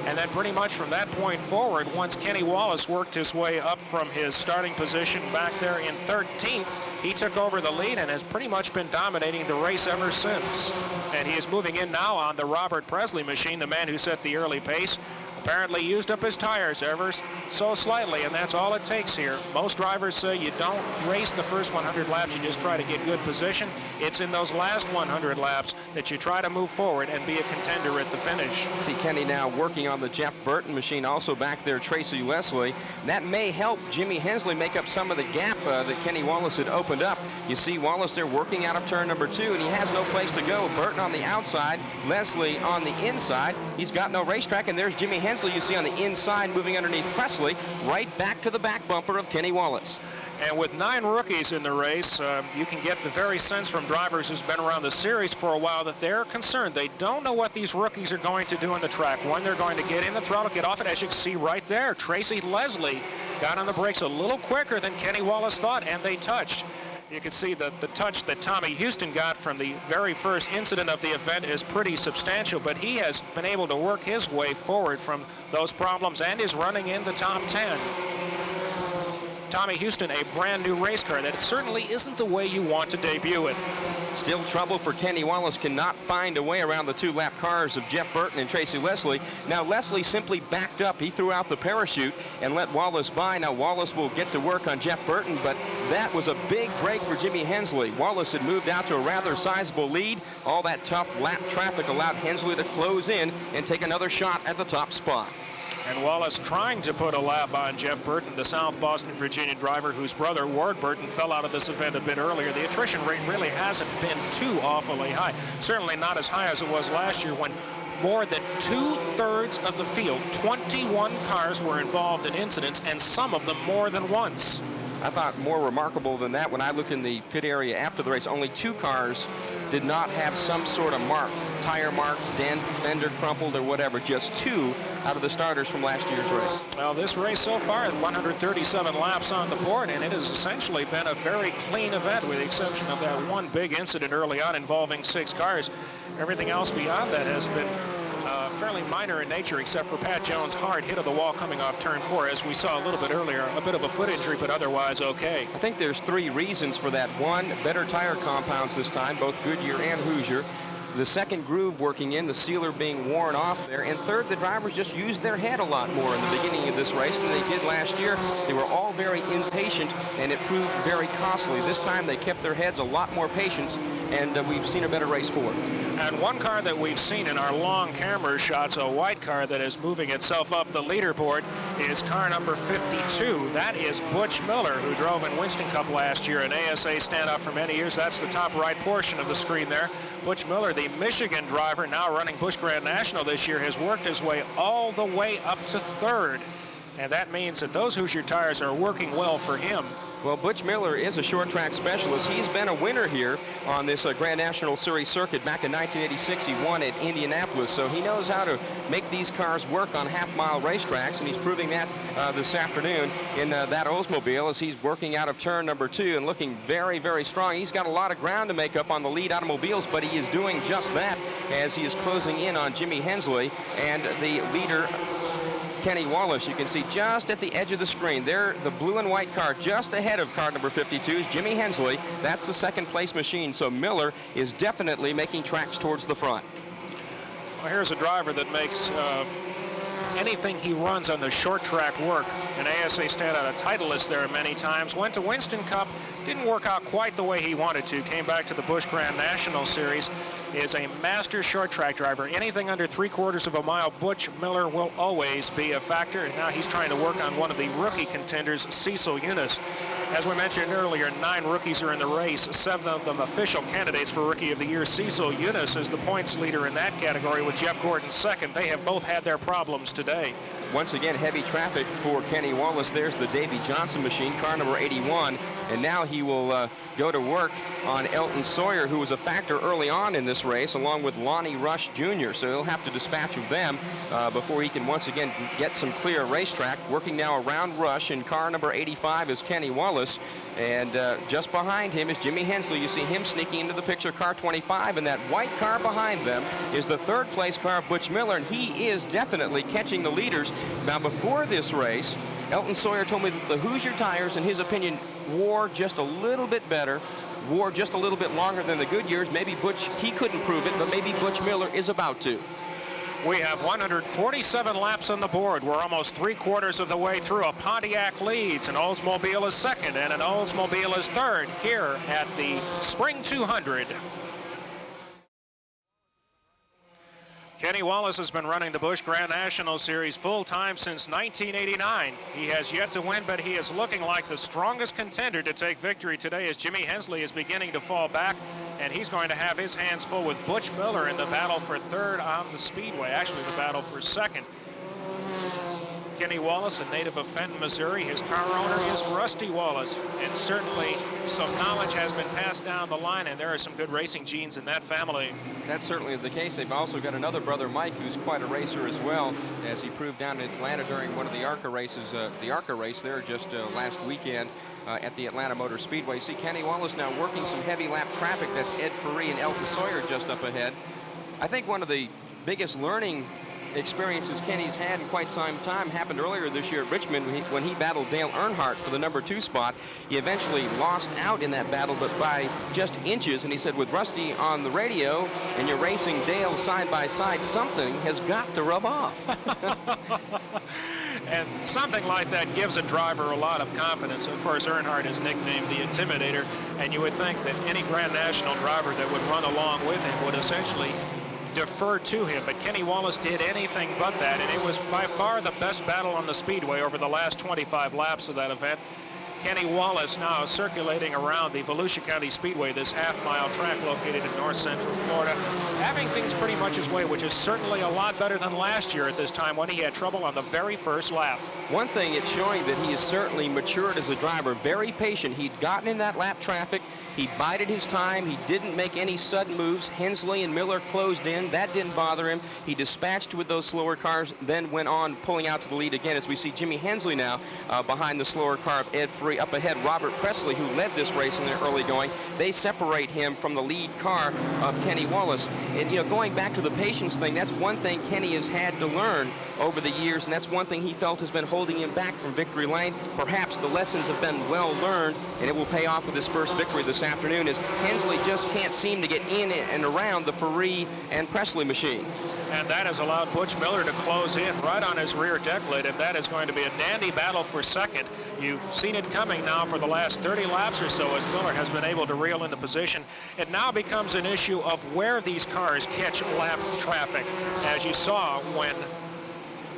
Speaker 1: And then pretty much from that point forward, once Kenny Wallace worked his way up from his starting position back there in 13th, he took over the lead and has pretty much been dominating the race ever since. And he is moving in now on the Robert Presley machine, the man who set the early pace. Apparently used up his tires ever so slightly, and that's all it takes here. Most drivers say you don't race the first 100 laps, you just try to get good position. It's in those last 100 laps that you try to move forward and be a contender at the finish.
Speaker 2: See Kenny now working on the Jeff Burton machine, also back there Tracy Leslie. That may help Jimmy Hensley make up some of the gap that Kenny Wallace had opened up. You see Wallace there working out of turn number 2, and he has no place to go. Burton on the outside, Leslie on the inside. He's got no racetrack, and there's Jimmy Hensley, you see on the inside, moving underneath Presley, right back to the back bumper of Kenny Wallace.
Speaker 1: And with 9 rookies in the race, you can get the very sense from drivers who's been around the series for a while that they're concerned. They don't know what these rookies are going to do on the track, when they're going to get in the throttle, get off it. As you can see right there, Tracy Leslie got on the brakes a little quicker than Kenny Wallace thought, and they touched. You can see the touch that Tommy Houston got from the very first incident of the event is pretty substantial, but he has been able to work his way forward from those problems and is running in the top 10. Tommy Houston a brand new race car. That certainly isn't the way you want to debut it.
Speaker 2: Still trouble for Kenny Wallace, cannot find a way around the two-lap cars of Jeff Burton and Tracy Leslie. Now Leslie simply backed up. He threw out the parachute and let Wallace by. Now Wallace will get to work on Jeff Burton, but that was a big break for Jimmy Hensley. Wallace had moved out to a rather sizable lead. All that tough lap traffic allowed Hensley to close in and take another shot at the top spot.
Speaker 1: And Wallace trying to put a lap on Jeff Burton, the South Boston, Virginia driver whose brother Ward Burton fell out of this event a bit earlier. The attrition rate really hasn't been too awfully high. Certainly not as high as it was last year when more than 2/3 of the field, 21 cars, were involved in incidents, and some of them more than once.
Speaker 2: I thought more remarkable than that, when I looked in the pit area after the race, only 2 cars did not have some sort of mark, tire mark, dent, fender crumpled, or whatever. Just 2 out of the starters from last year's race.
Speaker 1: Well, this race so far, 137 laps on the board, and it has essentially been a very clean event with the exception of that one big incident early on involving 6 cars. Everything else beyond that has been fairly minor in nature, except for Pat Jones' hard hit of the wall coming off turn 4, as we saw a little bit earlier. A bit of a foot injury, but otherwise okay.
Speaker 2: I think there's 3 reasons for that. 1, better tire compounds this time, both Goodyear and Hoosier. The second groove working in, the sealer being worn off there. And third, the drivers just used their head a lot more in the beginning of this race than they did last year. They were all very impatient, and it proved very costly. This time they kept their heads a lot more patient, and we've seen a better race for it.
Speaker 1: And one car that we've seen in our long camera shots, a white car that is moving itself up the leaderboard, is car number 52. That is Butch Miller, who drove in Winston Cup last year, an ASA standout for many years. That's the top right portion of the screen there. Butch Miller, the Michigan driver, now running Busch Grand National this year, has worked his way all the way up to 3rd. And that means that those Hoosier tires are working well for him.
Speaker 2: Well, Butch Miller is a short track specialist. He's been a winner here on this Grand National Series circuit. Back in 1986, he won at Indianapolis, so he knows how to make these cars work on half-mile racetracks, and he's proving that this afternoon in that Oldsmobile as he's working out of turn number 2 and looking very, very strong. He's got a lot of ground to make up on the lead automobiles, but he is doing just that as he is closing in on Jimmy Hensley and the leader, Kenny Wallace. You can see just at the edge of the screen there, the blue and white car just ahead of car number 52 is Jimmy Hensley. That's the second place machine, so Miller is definitely making tracks towards the front.
Speaker 1: Well, here's a driver that makes anything he runs on the short track work. An ASA standout, a Titleist there many times. Went to Winston Cup, didn't work out quite the way he wanted to. Came back to the Busch Grand National Series. Is a master short track driver. Anything under 3/4 of a mile, Butch Miller will always be a factor. And now he's trying to work on one of the rookie contenders, Cecil Eunice. As we mentioned earlier, 9 rookies are in the race, 7 of them official candidates for Rookie of the Year. Cecil Eunice is the points leader in that category with Jeff Gordon second. They have both had their problems today.
Speaker 2: Once again, heavy traffic for Kenny Wallace. There's the Davy Johnson machine, car number 81, and now he will go to work on Elton Sawyer, who was a factor early on in this race, along with Lonnie Rush Jr., so he'll have to dispatch of them before he can once again get some clear racetrack. Working now around Rush, in car number 85 is Kenny Wallace, and just behind him is Jimmy Hensley. You see him sneaking into the picture, car 25, and that white car behind them is the 3rd place car of Butch Miller, and he is definitely catching the leaders. Now, before this race, Elton Sawyer told me that the Hoosier tires, in his opinion, wore just a little bit better, wore just a little bit longer than the Goodyears. Maybe Butch, he couldn't prove it, but maybe Butch Miller is about to.
Speaker 1: We have 147 laps on the board. We're almost 3/4 of the way through. A Pontiac leads, an Oldsmobile is second, and an Oldsmobile is third here at the Spring 200. Kenny Wallace has been running the Busch Grand National Series full-time since 1989. He has yet to win, but he is looking like the strongest contender to take victory today as Jimmy Hensley is beginning to fall back, and he's going to have his hands full with Butch Miller in the battle for 3rd on the Speedway, actually the battle for 2nd. Kenny Wallace, a native of Fenton, Missouri. His car owner is Rusty Wallace, and certainly some knowledge has been passed down the line, and there are some good racing genes in that family.
Speaker 2: That's certainly the case. They've also got another brother, Mike, who's quite a racer as well, as he proved down in Atlanta during one of the ARCA races, the ARCA race there just last weekend at the Atlanta Motor Speedway. See Kenny Wallace now working some heavy lap traffic. That's Ed Ferree and Elton Sawyer just up ahead. I think one of the biggest learning experiences Kenny's had in quite some time. Happened earlier this year at Richmond when he battled Dale Earnhardt for the #2 spot. He eventually lost out in that battle, but by just inches. And he said, with Rusty on the radio and you're racing Dale side by side, something has got to rub off.
Speaker 1: And something like that gives a driver a lot of confidence. Of course, Earnhardt is nicknamed the Intimidator, and you would think that any Grand National driver that would run along with him would essentially defer to him. But Kenny Wallace did anything but that, and it was by far the best battle on the Speedway over the last 25 laps of that event. Kenny Wallace now circulating around the Volusia County Speedway, this half-mile track located in north central Florida, having things pretty much his way, which is certainly a lot better than last year at this time when he had trouble on the very first lap.
Speaker 2: One thing, it's showing that he has certainly matured as a driver, very patient. He'd gotten in that lap traffic. He bided his time. He didn't make any sudden moves. Hensley and Miller closed in. That didn't bother him. He dispatched with those slower cars, then went on pulling out to the lead again, as we see Jimmy Hensley now behind the slower car of Ed Free. Up ahead, Robert Presley, who led this race in the early going. They separate him from the lead car of Kenny Wallace. And, you know, going back to the patience thing, that's one thing Kenny has had to learn over the years, and that's one thing he felt has been holding him back from victory lane. Perhaps the lessons have been well learned, and it will pay off with his first victory this afternoon, as Hensley just can't seem to get in and around the Ferree and Presley machine.
Speaker 1: And that has allowed Butch Miller to close in right on his rear deck lid, and that is going to be a dandy battle for second. You've seen it coming now for the last 30 laps or so as Miller has been able to reel into position. It now becomes an issue of where these cars catch lap traffic. As you saw when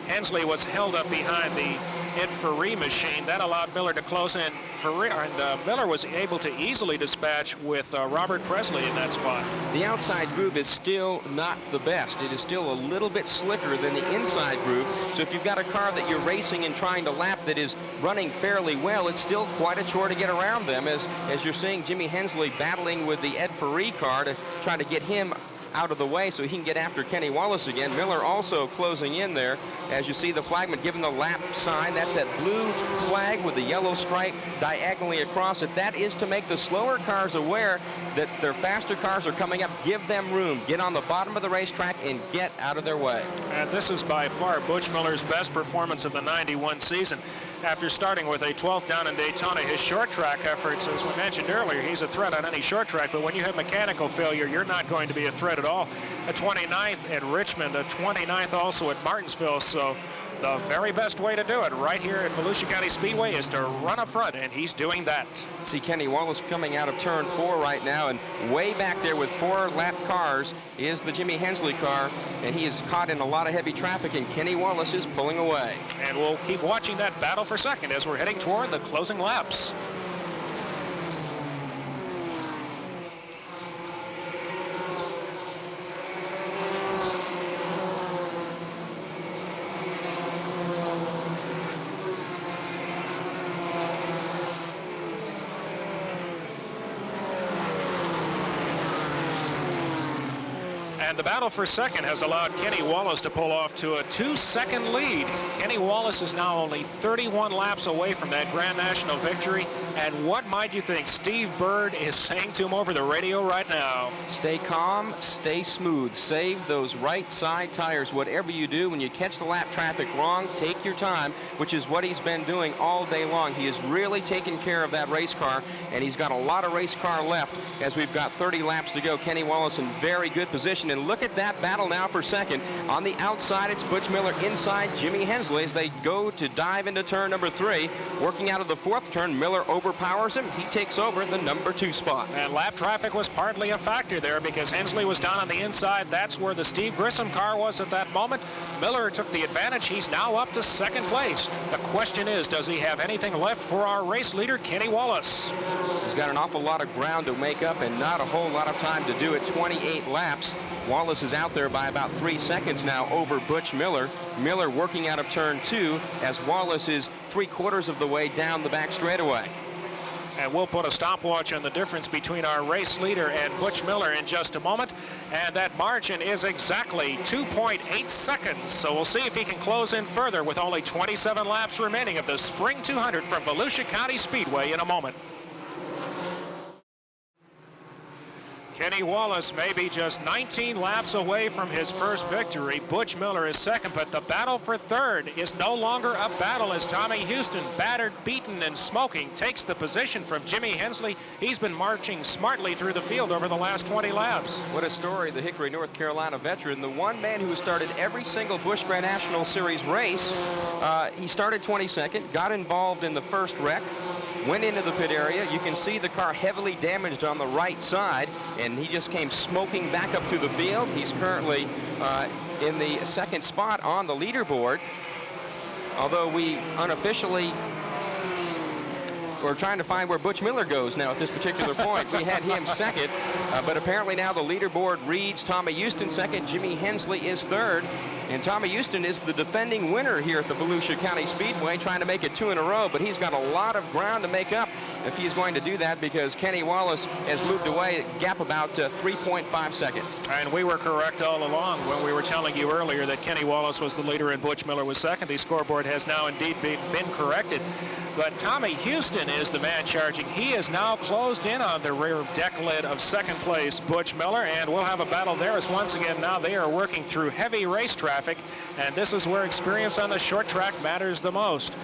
Speaker 1: Hensley was held up behind the Ed Ferree machine, that allowed Miller to close in. Miller was able to easily dispatch with Robert Presley in that spot.
Speaker 2: The outside groove is still not the best. It is still a little bit slicker than the inside groove. So if you've got a car that you're racing and trying to lap that is running fairly well, it's still quite a chore to get around them, as you're seeing Jimmy Hensley battling with the Ed Ferree car to try to get him out of the way so he can get after Kenny Wallace again. Miller also closing in there. As you see the flagman giving the lap sign, that's that blue flag with the yellow stripe diagonally across it. That is to make the slower cars aware that their faster cars are coming up. Give them room. Get on the bottom of the racetrack and get out of their way.
Speaker 1: And this is by far Butch Miller's best performance of the '91 season. After starting with a 12th down in Daytona, his short track efforts, as we mentioned earlier, he's a threat on any short track, but when you have mechanical failure, you're not going to be a threat at all. A 29th at Richmond, a 29th also at Martinsville, so the very best way to do it right here at Volusia County Speedway is to run up front, and he's doing that.
Speaker 2: See Kenny Wallace coming out of turn 4 right now, and way back there with 4 lap cars is the Jimmy Hensley car, and he is caught in a lot of heavy traffic, and Kenny Wallace is pulling away.
Speaker 1: And we'll keep watching that battle for second as we're heading toward the closing laps. And the battle for second has allowed Kenny Wallace to pull off to a 2-second lead. Kenny Wallace is now only 31 laps away from that Grand National victory. And what might you think Steve Bird is saying to him over the radio right now?
Speaker 2: Stay calm, stay smooth, save those right side tires. Whatever you do, when you catch the lap traffic wrong, take your time, which is what he's been doing all day long. He is really taking care of that race car, and he's got a lot of race car left as we've got 30 laps to go. Kenny Wallace in very good position, and look at that battle now for second. On the outside, it's Butch Miller. Inside, Jimmy Hensley as they go to dive into turn number 3. Working out of the 4th turn, Miller overpowers him. He takes over the number 2 spot.
Speaker 1: And lap traffic was partly a factor there because Hensley was down on the inside. That's where the Steve Grissom car was at that moment. Miller took the advantage. He's now up to 2nd place. The question is, does he have anything left for our race leader, Kenny Wallace?
Speaker 2: He's got an awful lot of ground to make up and not a whole lot of time to do it. 28 laps. Wallace is out there by about 3 seconds now over Butch Miller. Miller working out of turn 2 as Wallace is 3/4 of the way down the back straightaway.
Speaker 1: And we'll put a stopwatch on the difference between our race leader and Butch Miller in just a moment. And that margin is exactly 2.8 seconds. So we'll see if he can close in further with only 27 laps remaining of the Spring 200 from Volusia County Speedway in a moment. Kenny Wallace may be just 19 laps away from his first victory. Butch Miller is second, but the battle for third is no longer a battle as Tommy Houston, battered, beaten, and smoking, takes the position from Jimmy Hensley. He's been marching smartly through the field over the last 20 laps.
Speaker 2: What a story, the Hickory, North Carolina veteran, the one man who started every single Busch Grand National Series race. He started 22nd, got involved in the first wreck, went into the pit area. You can see the car heavily damaged on the right side, and he just came smoking back up through the field. He's currently in the second spot on the leaderboard, although we unofficially we're trying to find where Butch Miller goes now at this particular point. We had him second, but apparently now the leaderboard reads Tommy Houston second, Jimmy Hensley is third, and Tommy Houston is the defending winner here at the Volusia County Speedway, trying to make it 2 in a row, but he's got a lot of ground to make up if he's going to do that, because Kenny Wallace has moved away, gap about 3.5 seconds.
Speaker 1: And we were correct all along when we were telling you earlier that Kenny Wallace was the leader and Butch Miller was second. The scoreboard has now indeed been corrected. But Tommy Houston is the man charging. He is now closed in on the rear deck lid of second place Butch Miller, and we'll have a battle there as once again now they are working through heavy race traffic, and this is where experience on the short track matters the most.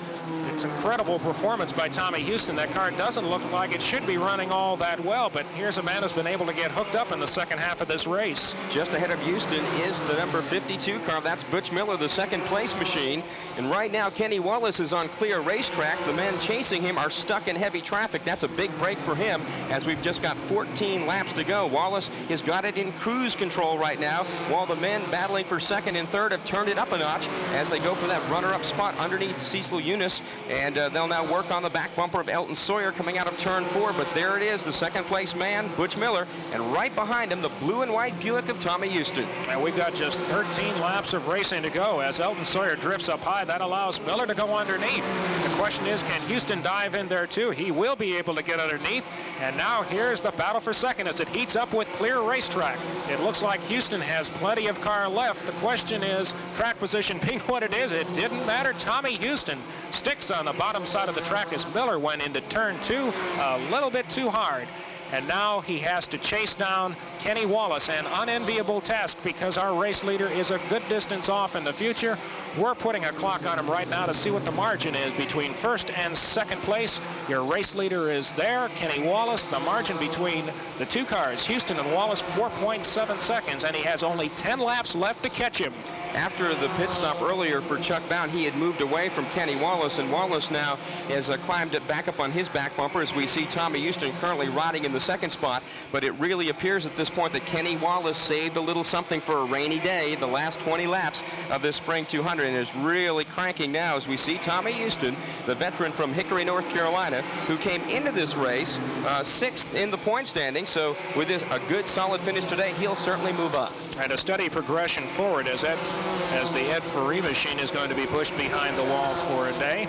Speaker 1: It's incredible performance by Tommy Houston. That car doesn't look like it should be running all that well, but here's a man who's been able to get hooked up in the second half of this race.
Speaker 2: Just ahead of Houston is the number 52 car. That's Butch Miller, the second place machine. And right now, Kenny Wallace is on clear racetrack. The men chasing him are stuck in heavy traffic. That's a big break for him as we've just got 14 laps to go. Wallace has got it in cruise control right now, while the men battling for second and third have turned it up a notch as they go for that runner-up spot underneath Cecil Eunice. And they'll now work on the back bumper of Elton Sawyer coming out of turn 4. But there it is, the second place man, Butch Miller. And right behind him, the blue and white Buick of Tommy Houston.
Speaker 1: And we've got just 13 laps of racing to go. As Elton Sawyer drifts up high, that allows Miller to go underneath. The question is, can Houston dive in there too? He will be able to get underneath. And now here's the battle for second as it heats up with clear racetrack. It looks like Houston has plenty of car left. The question is, track position being what it is, it didn't matter. Tommy Houston sticks on the bottom side of the track as Miller went into turn 2 a little bit too hard. And now he has to chase down Kenny Wallace, an unenviable task because our race leader is a good distance off in the future. We're putting a clock on him right now to see what the margin is between first and second place. Your race leader is there, Kenny Wallace. The margin between the two cars, Houston and Wallace, 4.7 seconds, and he has only 10 laps left to catch him.
Speaker 2: After the pit stop earlier for Chuck Bound, he had moved away from Kenny Wallace, and Wallace now has climbed it back up on his back bumper as we see Tommy Houston currently riding in the second spot. But it really appears at this point that Kenny Wallace saved a little something for a rainy day, the last 20 laps of this spring 200, and is really cranking now as we see Tommy Houston, the veteran from Hickory, North Carolina, who came into this race 6th in the point standing. So with this, a good solid finish today, he'll certainly move up.
Speaker 1: And a steady progression forward as the Ed Ferree machine is going to be pushed behind the wall for a day.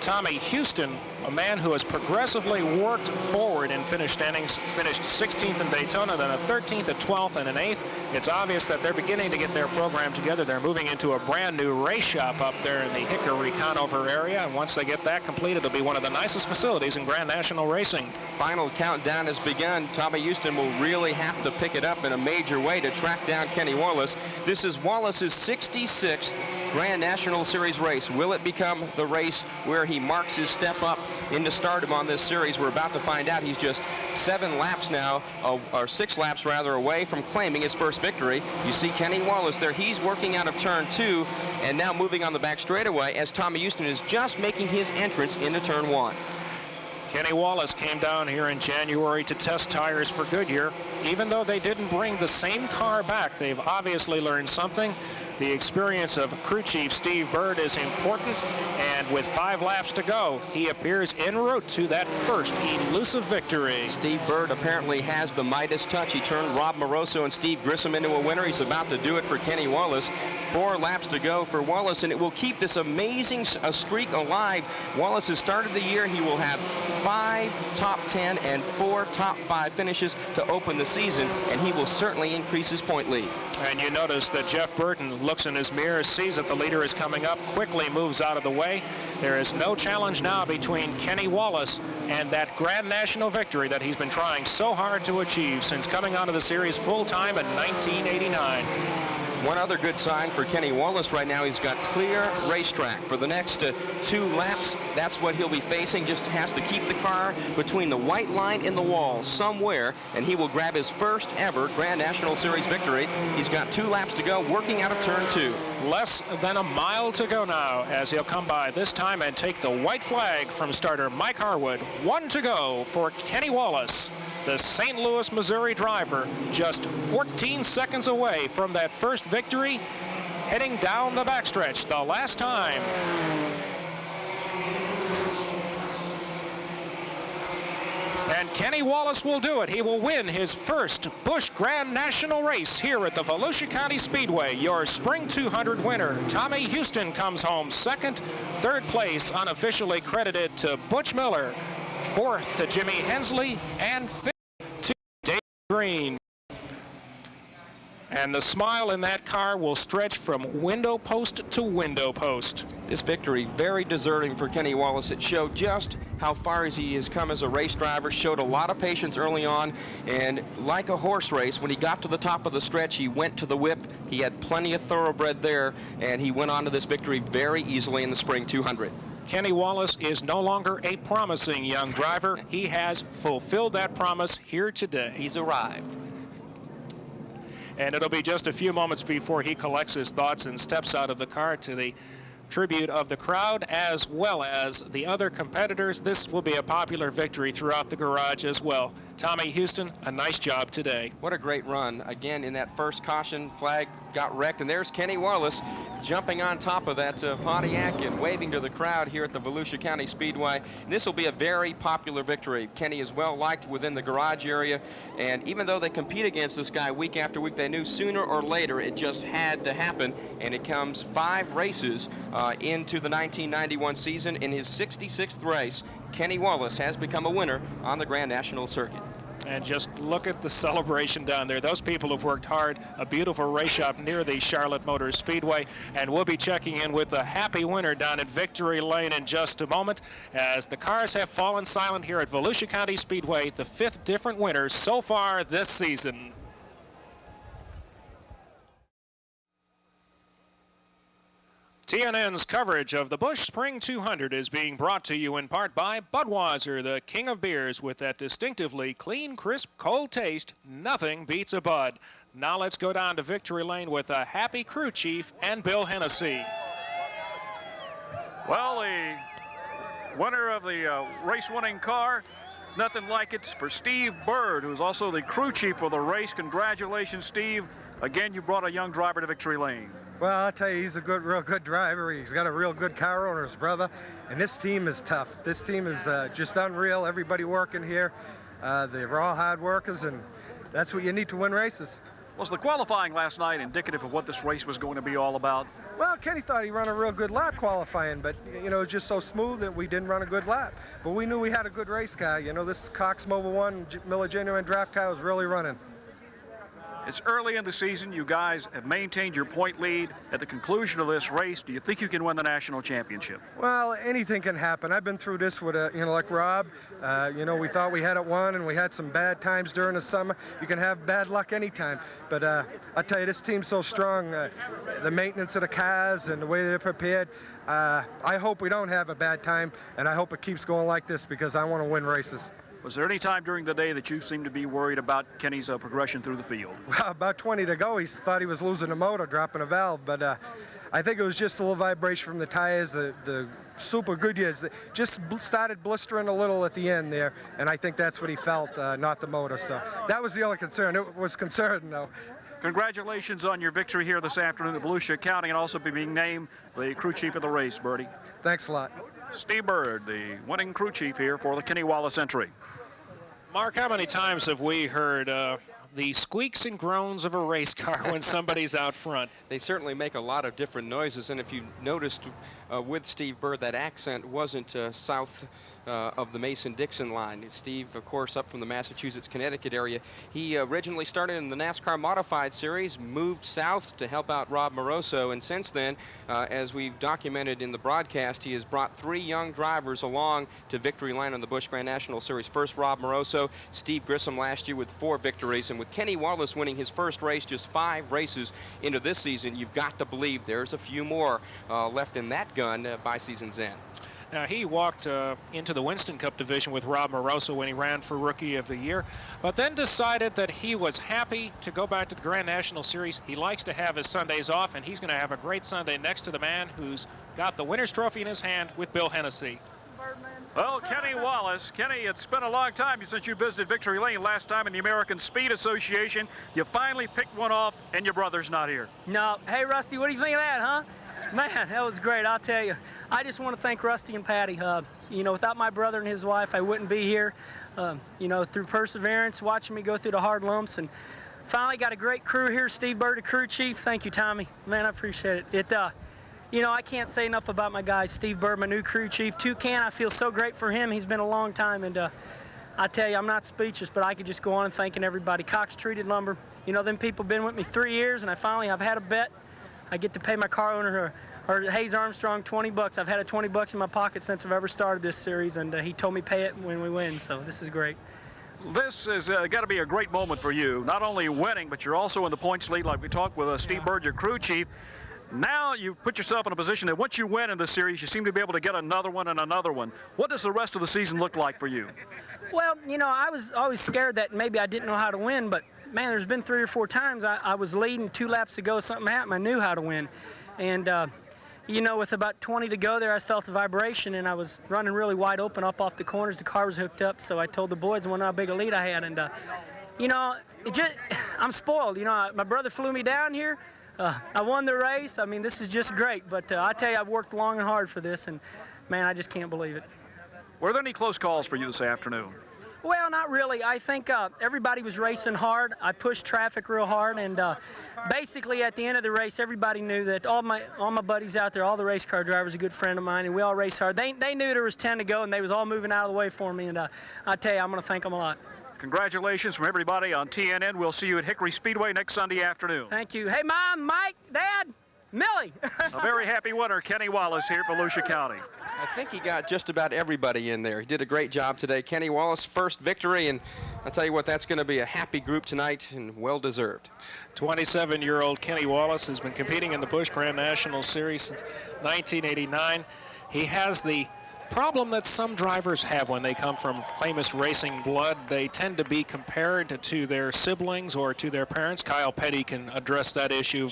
Speaker 1: Tommy Houston, a man who has progressively worked forward in finish standings, finished 16th in Daytona, then a 13th, a 12th, and an 8th. It's obvious that they're beginning to get their program together. They're moving into a brand new race shop up there in the Hickory Conover area, and once they get that completed, it'll be one of the nicest facilities in Grand National racing.
Speaker 2: Final countdown has begun. Tommy Houston will really have to pick it up in a major way to track down Kenny Wallace. This is Wallace's 66th Grand National Series race. Will it become the race where he marks his step up into stardom on this series? We're about to find out. He's just 7 laps now, or 6 laps rather, away from claiming his first victory. You see Kenny Wallace there. He's working out of turn 2 and now moving on the back straightaway as Tommy Houston is just making his entrance into turn 1.
Speaker 1: Kenny Wallace came down here in January to test tires for Goodyear. Even though they didn't bring the same car back, they've obviously learned something. The experience of crew chief Steve Bird is important, and with 5 laps to go, he appears en route to that first elusive victory.
Speaker 2: Steve Bird apparently has the Midas touch. He turned Rob Moroso and Steve Grissom into a winner. He's about to do it for Kenny Wallace. 4 laps to go for Wallace, and it will keep this amazing streak alive. Wallace has started the year. He will have 5 5 top 10 and 4 top 5 finishes to open the season, and he will certainly increase his point lead.
Speaker 1: And you notice that Jeff Burton looks in his mirror, sees that the leader is coming up, quickly moves out of the way. There is no challenge now between Kenny Wallace and that Grand National victory that he's been trying so hard to achieve since coming onto the series full-time in 1989.
Speaker 2: One other good sign for Kenny Wallace right now, he's got clear racetrack. For the next 2 laps, that's what he'll be facing. Just has to keep the car between the white line and the wall somewhere, and he will grab his first ever Grand National Series victory. He's got 2 laps to go, working out of turn 2.
Speaker 1: Less than a mile to go now as he'll come by this time and take the white flag from starter Mike Harwood. 1 to go for Kenny Wallace, the St. Louis, Missouri driver, just 14 seconds away from that first victory, heading down the backstretch the last time. And Kenny Wallace will do it. He will win his first Busch Grand National race here at the Volusia County Speedway. Your Spring 200 winner, Tommy Houston, comes home second. Third place unofficially credited to Butch Miller. Fourth to Jimmy Hensley, and fifth to Dave Green. And the smile in that car will stretch from window post to window post.
Speaker 2: This victory very deserving for Kenny Wallace. It showed just how far he has come as a race driver, showed a lot of patience early on, and like a horse race, when he got to the top of the stretch, he went to the whip. He had plenty of thoroughbred there, and he went on to this victory very easily in the Spring 200.
Speaker 1: Kenny Wallace is no longer a promising young driver. He has fulfilled that promise here today.
Speaker 2: He's arrived.
Speaker 1: And it'll be just a few moments before he collects his thoughts and steps out of the car to the tribute of the crowd as well as the other competitors. This will be a popular victory throughout the garage as well. Tommy Houston, a nice job today.
Speaker 2: What a great run. Again, in that first caution, flag got wrecked, and there's Kenny Wallace jumping on top of that Pontiac and waving to the crowd here at the Volusia County Speedway. And this will be a very popular victory. Kenny is well liked within the garage area, and even though they compete against this guy week after week, they knew sooner or later it just had to happen, and it comes 5 races into the 1991 season. In his 66th race, Kenny Wallace has become a winner on the Grand National circuit.
Speaker 1: And just look at the celebration down there. Those people have worked hard. A beautiful race shop near the Charlotte Motor Speedway. And we'll be checking in with the happy winner down at Victory Lane in just a moment as the cars have fallen silent here at Volusia County Speedway, the 5th different winners so far this season. TNN's coverage of the Busch Spring 200 is being brought to you in part by Budweiser, the king of beers with that distinctively clean, crisp, cold taste. Nothing beats a Bud. Now let's go down to Victory Lane with a happy crew chief and Bill Hennessy.
Speaker 4: Well, the winner of the race-winning car, nothing like it's for Steve Bird, who's also the crew chief for the race. Congratulations, Steve. Again, you brought a young driver to Victory Lane.
Speaker 6: Well, I'll tell you, he's a real good driver. He's got a real good car owner, his brother. And this team is tough. This team is just unreal. Everybody working here, they're all hard workers, and that's what you need to win races.
Speaker 4: Was the qualifying last night indicative of what this race was going to be all about?
Speaker 6: Well, Kenny thought he ran a real good lap qualifying, but, you know, it was just so smooth that we didn't run a good lap. But we knew we had a good race car. You know, this Cox Mobile 1 Miller Genuine draft car was really running.
Speaker 4: It's early in the season. You guys have maintained your point lead. At the conclusion of this race, do you think you can win the national championship?
Speaker 6: Well, anything can happen. I've been through this with, you know, like Rob. You know, we thought we had it won, and we had some bad times during the summer. You can have bad luck anytime. But I tell you, this team's so strong. The maintenance of the cars and the way they're prepared. I hope we don't have a bad time, and I hope it keeps going like this because I want to win races.
Speaker 4: Was there any time during the day that you seemed to be worried about Kenny's progression through the field?
Speaker 6: Well, about 20 to go, he thought he was losing the motor, dropping a valve, but I think it was just a little vibration from the tires. The Super Goodyears just started blistering a little at the end there, and I think that's what he felt, not the motor. So that was the only concern. It was concerning, though.
Speaker 4: Congratulations on your victory here this afternoon at Volusia County, and also being named the crew chief of the race, Bertie.
Speaker 6: Thanks a lot.
Speaker 4: Steve Bird, the winning crew chief here for the Kenny Wallace entry.
Speaker 1: Mark, how many times have we heard the squeaks and groans of a race car when somebody's out front?
Speaker 2: They certainly make a lot of different noises, and if you noticed with Steve Bird. That accent wasn't south of the Mason-Dixon line. Steve, of course, up from the Massachusetts-Connecticut area. He originally started in the NASCAR Modified Series, moved south to help out Rob Moroso, and since then, as we've documented in the broadcast, he has brought 3 young drivers along to victory line on the Busch Grand National Series. First, Rob Moroso, Steve Grissom last year with 4 victories, and with Kenny Wallace winning his first race just 5 races into this season, you've got to believe there's a few more left in that gun by season's end.
Speaker 1: Now, he walked into the Winston Cup division with Rob Moroso when he ran for Rookie of the Year, but then decided that he was happy to go back to the Grand National Series. He likes to have his Sundays off, and he's going to have a great Sunday next to the man who's got the winner's trophy in his hand with Bill Hennessy.
Speaker 4: Well, Kenny Wallace. Kenny, it's been a long time since you visited Victory Lane last time in the American Speed Association. You finally picked one off, and your brother's not here.
Speaker 7: No. Hey, Rusty, what do you think of that, huh? Man, that was great, I'll tell you. I just want to thank Rusty and Patty. You know, without my brother and his wife, I wouldn't be here. You know, through perseverance, watching me go through the hard lumps, and finally got a great crew here. Steve Bird, the crew chief. Thank you, Tommy. Man, I appreciate it. You know, I can't say enough about my guys. Steve Bird, my new crew chief. Toucan, I feel so great for him. He's been a long time, and I tell you, I'm not speechless, but I could just go on and thanking everybody. Cox Treated Lumber. You know, them people been with me 3 years, and I've had a bet. I get to pay my car owner or Hayes Armstrong $20. I've had a $20 in my pocket since I've ever started this series, and he told me pay it when we win, so this is great.
Speaker 4: This has got to be a great moment for you. Not only winning, but you're also in the points lead like we talked with Steve Bird, your crew chief. Now you put yourself in a position that once you win in the series, you seem to be able to get another one and another one. What does the rest of the season look like for you?
Speaker 7: Well, you know, I was always scared that maybe I didn't know how to win, but man, there's been 3 or 4 times I was leading 2 laps ago, something happened, I knew how to win. And, you know, with about 20 to go there, I felt the vibration, and I was running really wide open up off the corners. The car was hooked up, so I told the boys I wonder how big a lead I had. And, you know, I'm spoiled. You know, my brother flew me down here. I won the race. I mean, this is just great. But I tell you, I've worked long and hard for this, and, man, I just can't believe it.
Speaker 4: Were there any close calls for you this afternoon?
Speaker 7: Well, not really. I think everybody was racing hard. I pushed traffic real hard, and basically at the end of the race, everybody knew that all my buddies out there, all the race car drivers, a good friend of mine, and we all raced hard. They knew there was 10 to go, and they was all moving out of the way for me, and I tell you, I'm going to thank them a lot.
Speaker 4: Congratulations from everybody on TNN. We'll see you at Hickory Speedway next Sunday afternoon.
Speaker 7: Thank you. Hey, Mom, Mike, Dad, Millie.
Speaker 4: A very happy winner, Kenny Wallace here for Volusia County.
Speaker 2: I think he got just about everybody in there. He did a great job today. Kenny Wallace, first victory, and I'll tell you what, that's going to be a happy group tonight and well-deserved.
Speaker 1: 27-year-old Kenny Wallace has been competing in the Busch Grand National Series since 1989. He has the problem that some drivers have when they come from famous racing blood. They tend to be compared to their siblings or to their parents. Kyle Petty can address that issue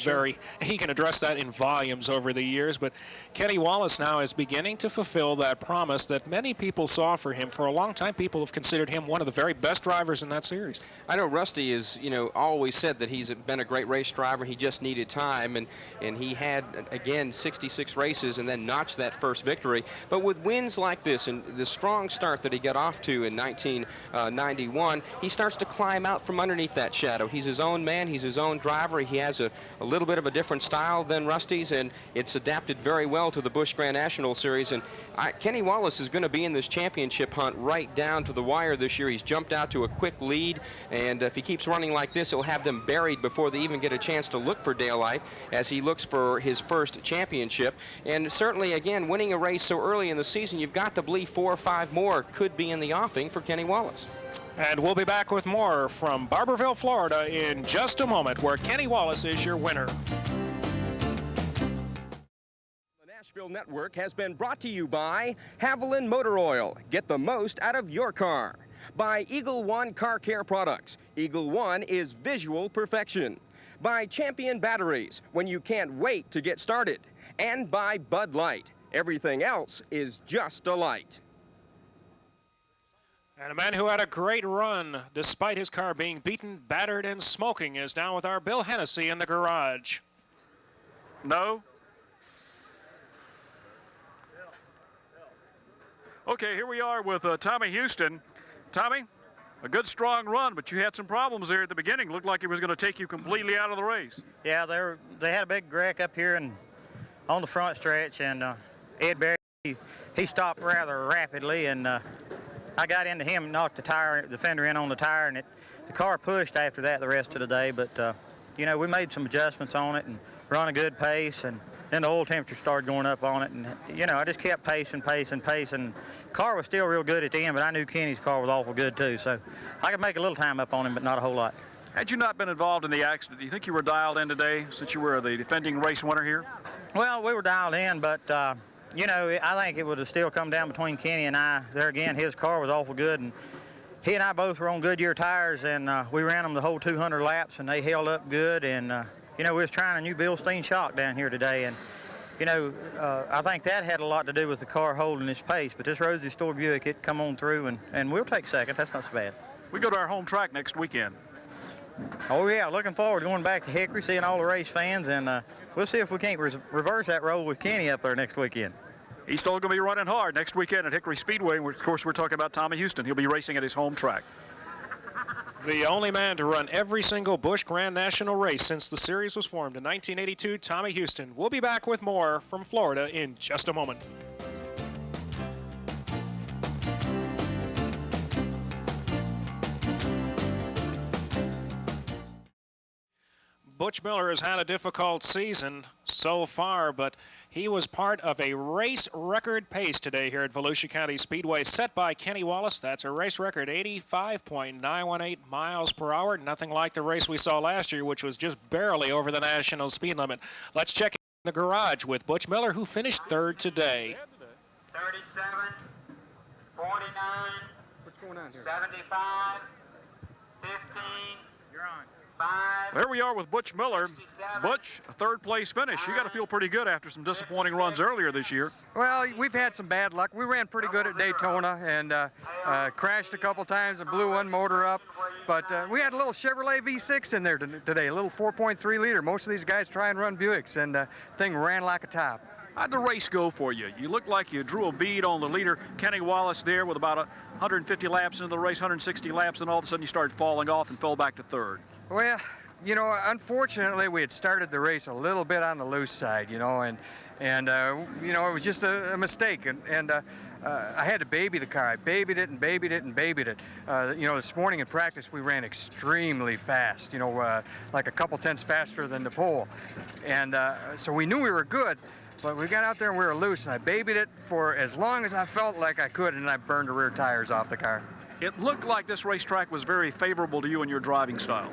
Speaker 1: he can address that in volumes over the years, but Kenny Wallace now is beginning to fulfill that promise that many people saw for him. For a long time, people have considered him one of the very best drivers in that series.
Speaker 2: I know Rusty is, you know, always said that he's been a great race driver. He just needed time, and he had, again, 66 races and then notched that first victory. But with wins like this and the strong start that he got off to in 1991, he starts to climb out from underneath that shadow. He's his own man. He's his own driver. He has a little bit of a different style than Rusty's, and it's adapted very well to the Busch Grand National Series. And Kenny Wallace is going to be in this championship hunt right down to the wire this year. He's jumped out to a quick lead, and if he keeps running like this, he'll have them buried before they even get a chance to look for daylight as he looks for his first championship. And certainly, again, winning a race so early in the season, you've got to believe 4 or 5 more could be in the offing for Kenny Wallace.
Speaker 1: And we'll be back with more from Barberville, Florida in just a moment, where Kenny Wallace is your winner.
Speaker 2: Nashville Network has been brought to you by Haviland Motor Oil. Get the most out of your car. By Eagle One Car Care Products. Eagle One is visual perfection. By Champion Batteries, when you can't wait to get started. And by Bud Light. Everything else is just a light.
Speaker 1: And a man who had a great run despite his car being beaten, battered, and smoking is now with our Bill Hennessy in the garage.
Speaker 4: No? Okay, here we are with Tommy Houston. Tommy, a good strong run, but you had some problems there at the beginning. Looked like it was going to take you completely out of the race.
Speaker 8: Yeah, they had a big wreck up here and on the front stretch, and Ed Berry, he stopped rather rapidly, and I got into him and knocked the fender in on the tire, and the car pushed after that the rest of the day. But, you know, we made some adjustments on it and run a good pace, and then the oil temperature started going up on it. And, you know, I just kept pacing. Car was still real good at the end, but I knew Kenny's car was awful good, too. So I could make a little time up on him, but not a whole lot.
Speaker 4: Had you not been involved in the accident, do you think you were dialed in today since you were the defending race winner here?
Speaker 8: Well, we were dialed in, but, you know, I think it would have still come down between Kenny and I. There again, his car was awful good, and he and I both were on Goodyear tires, and we ran them the whole 200 laps, and they held up good. And, you know, we was trying a new Bilstein shock down here today, and, you know, I think that had a lot to do with the car holding its pace. But this Rosie Store Buick, it come on through, and we'll take second. That's not so bad.
Speaker 4: We go to our home track next weekend.
Speaker 8: Oh, yeah, looking forward to going back to Hickory, seeing all the race fans, and we'll see if we can't reverse that role with Kenny up there next weekend.
Speaker 4: He's still going to be running hard next weekend at Hickory Speedway. Of course, we're talking about Tommy Houston. He'll be racing at his home track.
Speaker 1: The only man to run every single Busch Grand National race since the series was formed in 1982, Tommy Houston. We'll be back with more from Florida in just a moment. Butch Miller has had a difficult season so far, but he was part of a race record pace today here at Volusia County Speedway set by Kenny Wallace. That's a race record, 85.918 miles per hour. Nothing like the race we saw last year, which was just barely over the national speed limit. Let's check in the garage with Butch Miller, who finished third today.
Speaker 9: 37, 49,
Speaker 6: What's going on here?
Speaker 9: 75, 15,
Speaker 8: You're on.
Speaker 9: 5.
Speaker 4: There we are with Butch Miller. Butch, a third-place finish. You got to feel pretty good after some disappointing runs earlier this year.
Speaker 10: Well, we've had some bad luck. We ran pretty good at Daytona and crashed a couple times and blew one motor up. But we had a little Chevrolet V6 in there today, a little 4.3 liter. Most of these guys try and run Buicks, and thing ran like a top.
Speaker 4: How'd the race go for you? You looked like you drew a bead on the leader, Kenny Wallace, there with about 150 laps into the race, 160 laps, and all of a sudden you started falling off and fell back to third.
Speaker 10: Well, you know, unfortunately, we had started the race a little bit on the loose side, you know, and you know, it was just a mistake, and I had to baby the car. I babied it and babied it and babied it. You know, this morning in practice, we ran extremely fast, you know, like a couple tenths faster than the pole, and so we knew we were good. But we got out there and we were loose, and I babied it for as long as I felt like I could, and I burned the rear tires off the car.
Speaker 4: It looked like this racetrack was very favorable to you and your driving style.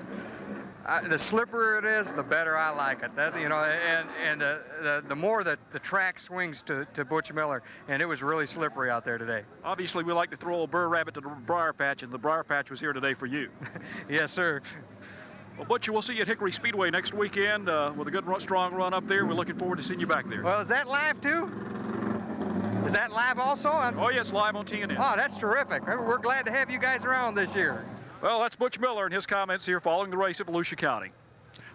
Speaker 10: The slipperier it is, the better I like it. That, you know, and the more that the track swings to Butch Miller, and it was really slippery out there today.
Speaker 4: Obviously, we like to throw a Burr Rabbit to the Briar Patch, and the Briar Patch was here today for you.
Speaker 10: Yes, sir.
Speaker 4: Well, Butch, we'll see you at Hickory Speedway next weekend with a good, strong run up there. We're looking forward to seeing you back there.
Speaker 10: Well, is that live too? Is that live also?
Speaker 4: Oh, yes, live on TNN.
Speaker 10: Oh, that's terrific. We're glad to have you guys around this year.
Speaker 4: Well, that's Butch Miller and his comments here following the race at Volusia County.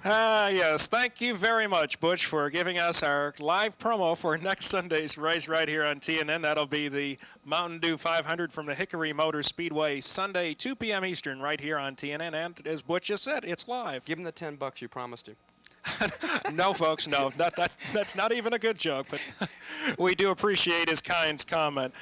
Speaker 1: Yes, thank you very much, Butch, for giving us our live promo for next Sunday's race right here on TNN. That'll be the Mountain Dew 500 from the Hickory Motor Speedway, Sunday, 2 p.m. Eastern, right here on TNN. And as Butch just said, it's live.
Speaker 2: Give him the $10 you promised him.
Speaker 1: No, folks, no. That's not even a good joke, but we do appreciate his kind comment.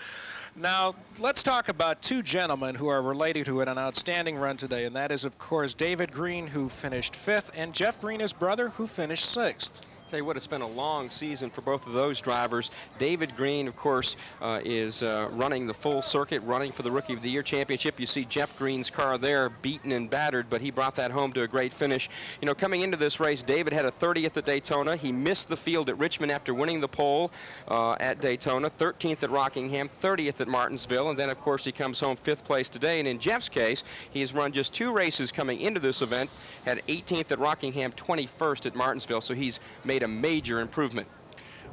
Speaker 1: Now, let's talk about two gentlemen who are related to an outstanding run today, and that is, of course, David Green, who finished 5th, and Jeff Green, his brother, who finished 6th.
Speaker 2: Tell you what, it's been a long season for both of those drivers. David Green, of course, is running the full circuit, running for the Rookie of the Year championship. You see Jeff Green's car there, beaten and battered, but he brought that home to a great finish. You know, coming into this race, David had a 30th at Daytona. He missed the field at Richmond after winning the pole at Daytona, 13th at Rockingham, 30th at Martinsville, and then, of course, he comes home 5th place today. And in Jeff's case, he has run just 2 races coming into this event, had 18th at Rockingham, 21st at Martinsville, so he's made a major improvement.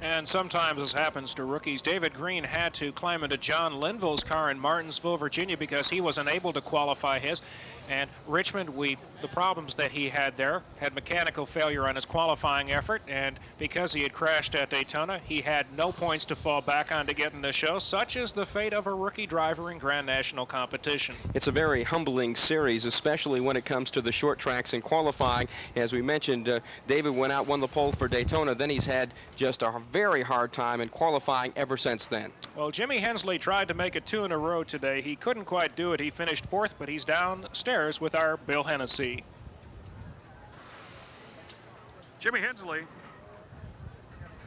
Speaker 1: And sometimes this happens to rookies. David Green had to climb into John Linville's car in Martinsville, Virginia, because he was unable to qualify his. And Richmond, the problems that he had there, had mechanical failure on his qualifying effort, and because he had crashed at Daytona, he had no points to fall back on to get in the show. Such is the fate of a rookie driver in Grand National competition.
Speaker 2: It's a very humbling series, especially when it comes to the short tracks and qualifying. As we mentioned, David went out, won the pole for Daytona, then he's had just a very hard time in qualifying ever since then.
Speaker 1: Well, Jimmy Hensley tried to make it 2 in a row today. He couldn't quite do it. He finished 4th, but he's downstairs with our Bill Hennessy.
Speaker 4: Jimmy Hensley,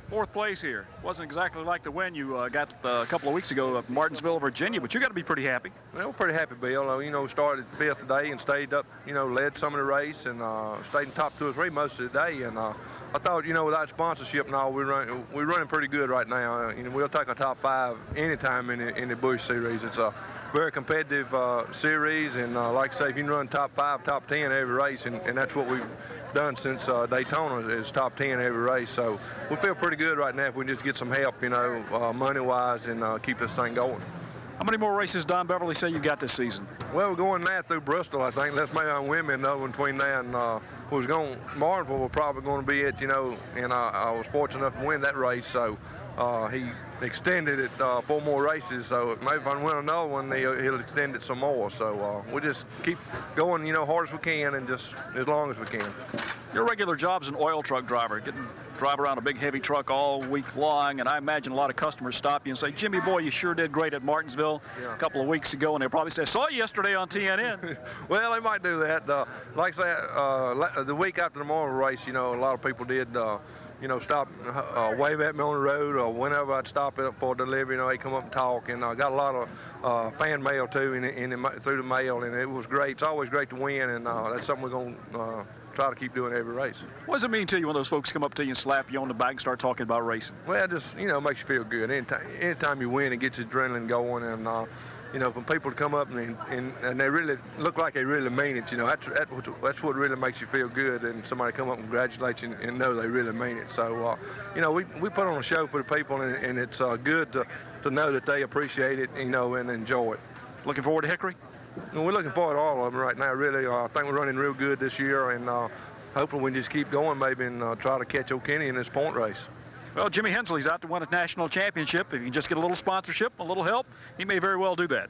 Speaker 4: 4th place here. Wasn't exactly like the win you got a couple of weeks ago at Martinsville, Virginia, but you got to be pretty happy.
Speaker 11: Well, we're pretty happy, Bill. You know, started 5th today and stayed up, you know, led some of the race and stayed in top 2 or 3 most of the day. And I thought, you know, without sponsorship and all, we're running pretty good right now. You know, we'll take a top 5 anytime in the Busch series. It's a very competitive series, and like I say, if you can run top 5, top 10 every race, and that's what we've done since Daytona, is top 10 every race. So we feel pretty good right now if we can just get some help, you know, money-wise, and keep this thing going.
Speaker 4: How many more races Don Beverly say you got this season?
Speaker 11: Well, we're going now through Bristol, I think. Let's maybe win another one between now and was going. Martinsville was probably going to be it, you know, and I was fortunate enough to win that race. So he extended it 4 more races. So maybe if I win another one, he'll extend it some more. So we just keep going, you know, hard as we can and just as long as we can.
Speaker 4: Your regular job's an oil truck driver, drive around a big heavy truck all week long, and I imagine a lot of customers stop you and say, Jimmy boy, you sure did great at Martinsville a couple of weeks ago, and they'll probably say, I saw you yesterday on TNN.
Speaker 11: Well, they might do that. Like I said, the week after the Memorial race, you know, a lot of people did, you know, stop, wave at me on the road, or whenever I'd stop it up for delivery, you know, they come up and talk, and I got a lot of fan mail too through the mail, and it was great. It's always great to win, and that's something we're going to try to keep doing every race.
Speaker 4: What does it mean to you when those folks come up to you and slap you on the back and start talking about racing?
Speaker 11: Well, it just, you know, makes you feel good. Anytime you win, it gets your adrenaline going, and you know, for people to come up and they really look like they really mean it, you know, that's what really makes you feel good, and somebody come up and congratulate you and know they really mean it. So, you know, we put on a show for the people, and it's good to know that they appreciate it, you know, and enjoy it.
Speaker 4: Looking forward to Hickory?
Speaker 11: We're looking forward to all of them right now, really. I think we're running real good this year, and hopefully we can just keep going maybe and try to catch O'Kenny in this point race.
Speaker 4: Well, Jimmy Hensley's out to win a national championship. If he can just get a little sponsorship, a little help, he may very well do that.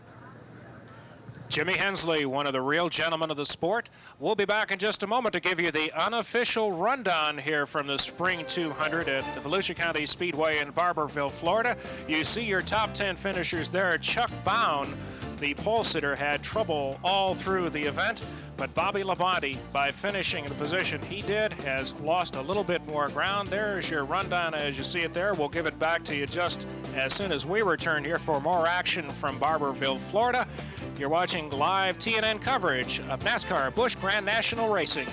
Speaker 1: Jimmy Hensley, one of the real gentlemen of the sport. We'll be back in just a moment to give you the unofficial rundown here from the Spring 200 at the Volusia County Speedway in Barberville, Florida. You see your top 10 finishers there. Chuck Bound, the pole sitter, had trouble all through the event, but Bobby Labonte, by finishing in the position he did, has lost a little bit more ground. There's your rundown as you see it there. We'll give it back to you just as soon as we return here for more action from Barberville, Florida. You're watching live TNN coverage of NASCAR Busch Grand National Racing.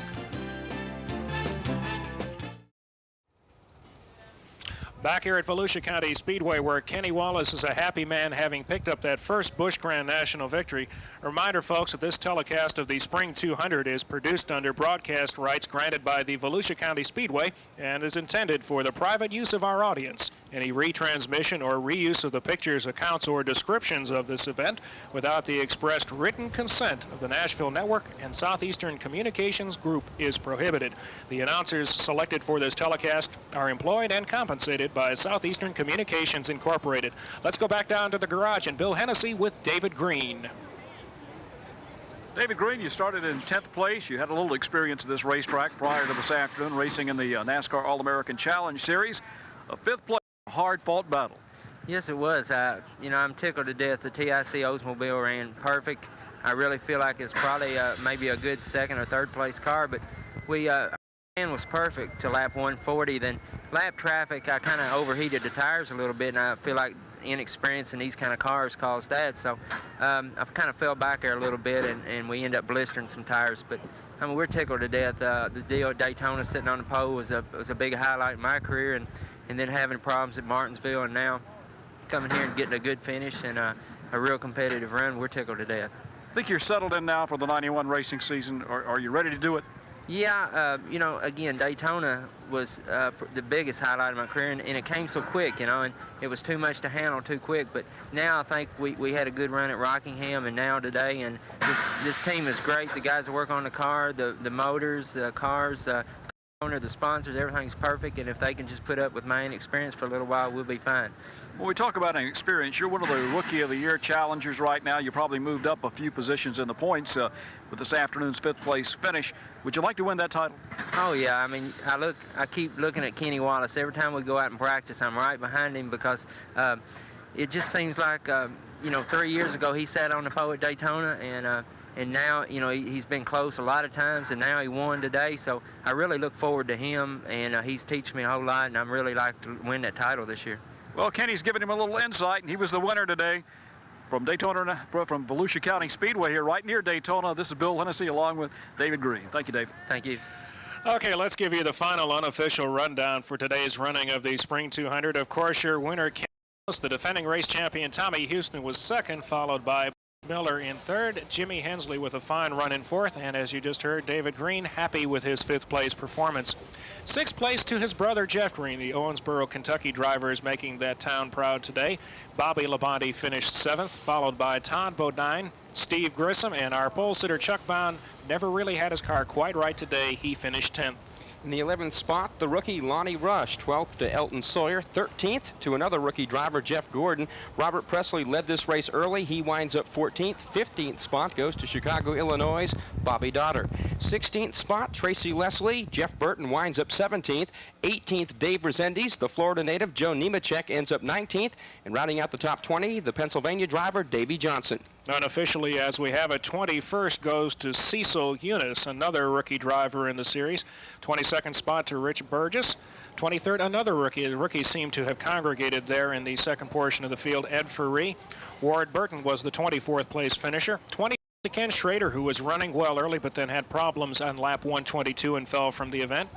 Speaker 1: Back here at Volusia County Speedway, where Kenny Wallace is a happy man having picked up that first Busch Grand National victory. A reminder, folks, that this telecast of the Spring 200 is produced under broadcast rights granted by the Volusia County Speedway and is intended for the private use of our audience. Any retransmission or reuse of the pictures, accounts, or descriptions of this event without the expressed written consent of the Nashville Network and Southeastern Communications Group is prohibited. The announcers selected for this telecast are employed and compensated by Southeastern Communications Incorporated. Let's go back down to the garage and Bill Hennessy with David Green.
Speaker 4: David Green, you started in 10th place. You had a little experience at this racetrack prior to this afternoon, racing in the NASCAR All-American Challenge Series. A 5th place, a hard-fought battle.
Speaker 12: Yes, it was. You know, I'm tickled to death. The TIC Oldsmobile ran perfect. I really feel like it's probably maybe a good 2nd or 3rd place car, but our plan was perfect to lap 140. Then lap traffic, I kind of overheated the tires a little bit, and I feel like inexperience in these kind of cars caused that. So I kind of fell back there a little bit, and we ended up blistering some tires. But I mean, we're tickled to death. The deal at Daytona, sitting on the pole, was a big highlight in my career, and then having problems at Martinsville, and now coming here and getting a good finish and a real competitive run, we're tickled to death.
Speaker 4: I think you're settled in now for the 91 racing season. Are you ready to do it?
Speaker 12: Yeah, you know, again, Daytona was the biggest highlight of my career, and it came so quick, you know, and it was too much to handle too quick. But now I think we had a good run at Rockingham, and now today, and this team is great. The guys that work on the car, the motors, the cars, owner, the sponsors, everything's perfect, and if they can just put up with my inexperience for a little while, we'll be fine.
Speaker 4: When we talk about an experience, you're one of the Rookie of the Year challengers right now. You probably moved up a few positions in the points with this afternoon's 5th place finish. Would you like to win that title?
Speaker 12: Oh yeah, I mean, I keep looking at Kenny Wallace. Every time we go out and practice, I'm right behind him because it just seems like, you know, 3 years ago he sat on the pole at Daytona, and now, you know, he's been close a lot of times, and now he won today. So I really look forward to him, and he's teaching me a whole lot, and I'm really like to win that title this year.
Speaker 4: Well, Kenny's giving him a little insight, and he was the winner today from Daytona, from Volusia County Speedway here right near Daytona. This is Bill Hennessy along with David Green. Thank you, David.
Speaker 12: Thank you.
Speaker 1: Okay, let's give you the final unofficial rundown for today's running of the Spring 200. Of course, your winner, Kenny Wallace, the defending race champion Tommy Houston, was second, followed by Miller in third, Jimmy Hensley with a fine run in fourth, and as you just heard, David Green happy with his 5th place performance. 6th place to his brother Jeff Green, the Owensboro, Kentucky driver, is making that town proud today. Bobby Labonte finished 7th, followed by Todd Bodine, Steve Grissom, and our pole sitter Chuck Bound never really had his car quite right today. He finished 10th.
Speaker 2: In the 11th spot, the rookie Lonnie Rush, 12th to Elton Sawyer, 13th to another rookie driver, Jeff Gordon. Robert Presley led this race early. He winds up 14th. 15th spot goes to Chicago, Illinois' Bobby Dotter. 16th spot, Tracy Leslie. Jeff Burton winds up 17th. 18th, Dave Resendiz. The Florida native, Joe Nemechek, ends up 19th. And rounding out the top 20, the Pennsylvania driver, Davey Johnson.
Speaker 1: Unofficially, as we have it, 21st goes to Cecil Eunice, another rookie driver in the series. 22nd spot to Rich Burgess. 23rd, another rookie. The rookies seem to have congregated there in the second portion of the field. Ed Ferree. Ward Burton was the 24th place finisher. 20th to Ken Schrader, who was running well early but then had problems on lap 122 and fell from the event.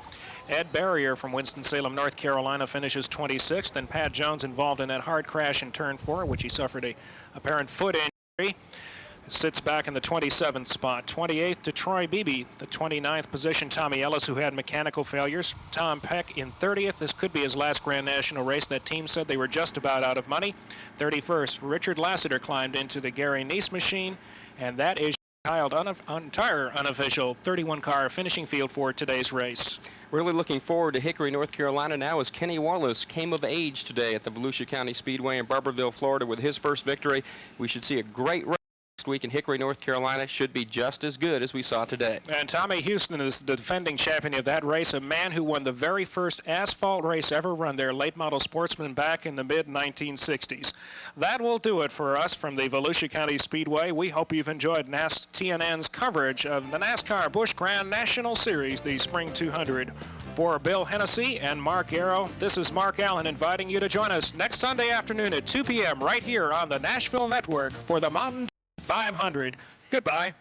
Speaker 1: Ed Barrier from Winston-Salem, North Carolina, finishes 26th. And Pat Jones, involved in that hard crash in turn 4, which he suffered a apparent foot injury, sits back in the 27th spot. 28th to Troy Beebe. The 29th position, Tommy Ellis, who had mechanical failures. Tom Peck in 30th. This could be his last Grand National race. That team said they were just about out of money. 31st, Richard Lassiter climbed into the Gary Neese machine, and that is entire unofficial 31-car finishing field for today's race.
Speaker 2: Really looking forward to Hickory, North Carolina now, as Kenny Wallace came of age today at the Volusia County Speedway in Barberville, Florida, with his first victory. We should see a great race next week in Hickory, North Carolina. Should be just as good as we saw today.
Speaker 1: And Tommy Houston is the defending champion of that race, a man who won the very first asphalt race ever run there, late model sportsman, back in the mid-1960s. That will do it for us from the Volusia County Speedway. We hope you've enjoyed TNN's coverage of the NASCAR Busch Grand National Series, the Spring 200. For Bill Hennessy and Mark Arrow, this is Mark Allen inviting you to join us next Sunday afternoon at 2 p.m. right here on the Nashville Network for the Mountain 500. Goodbye.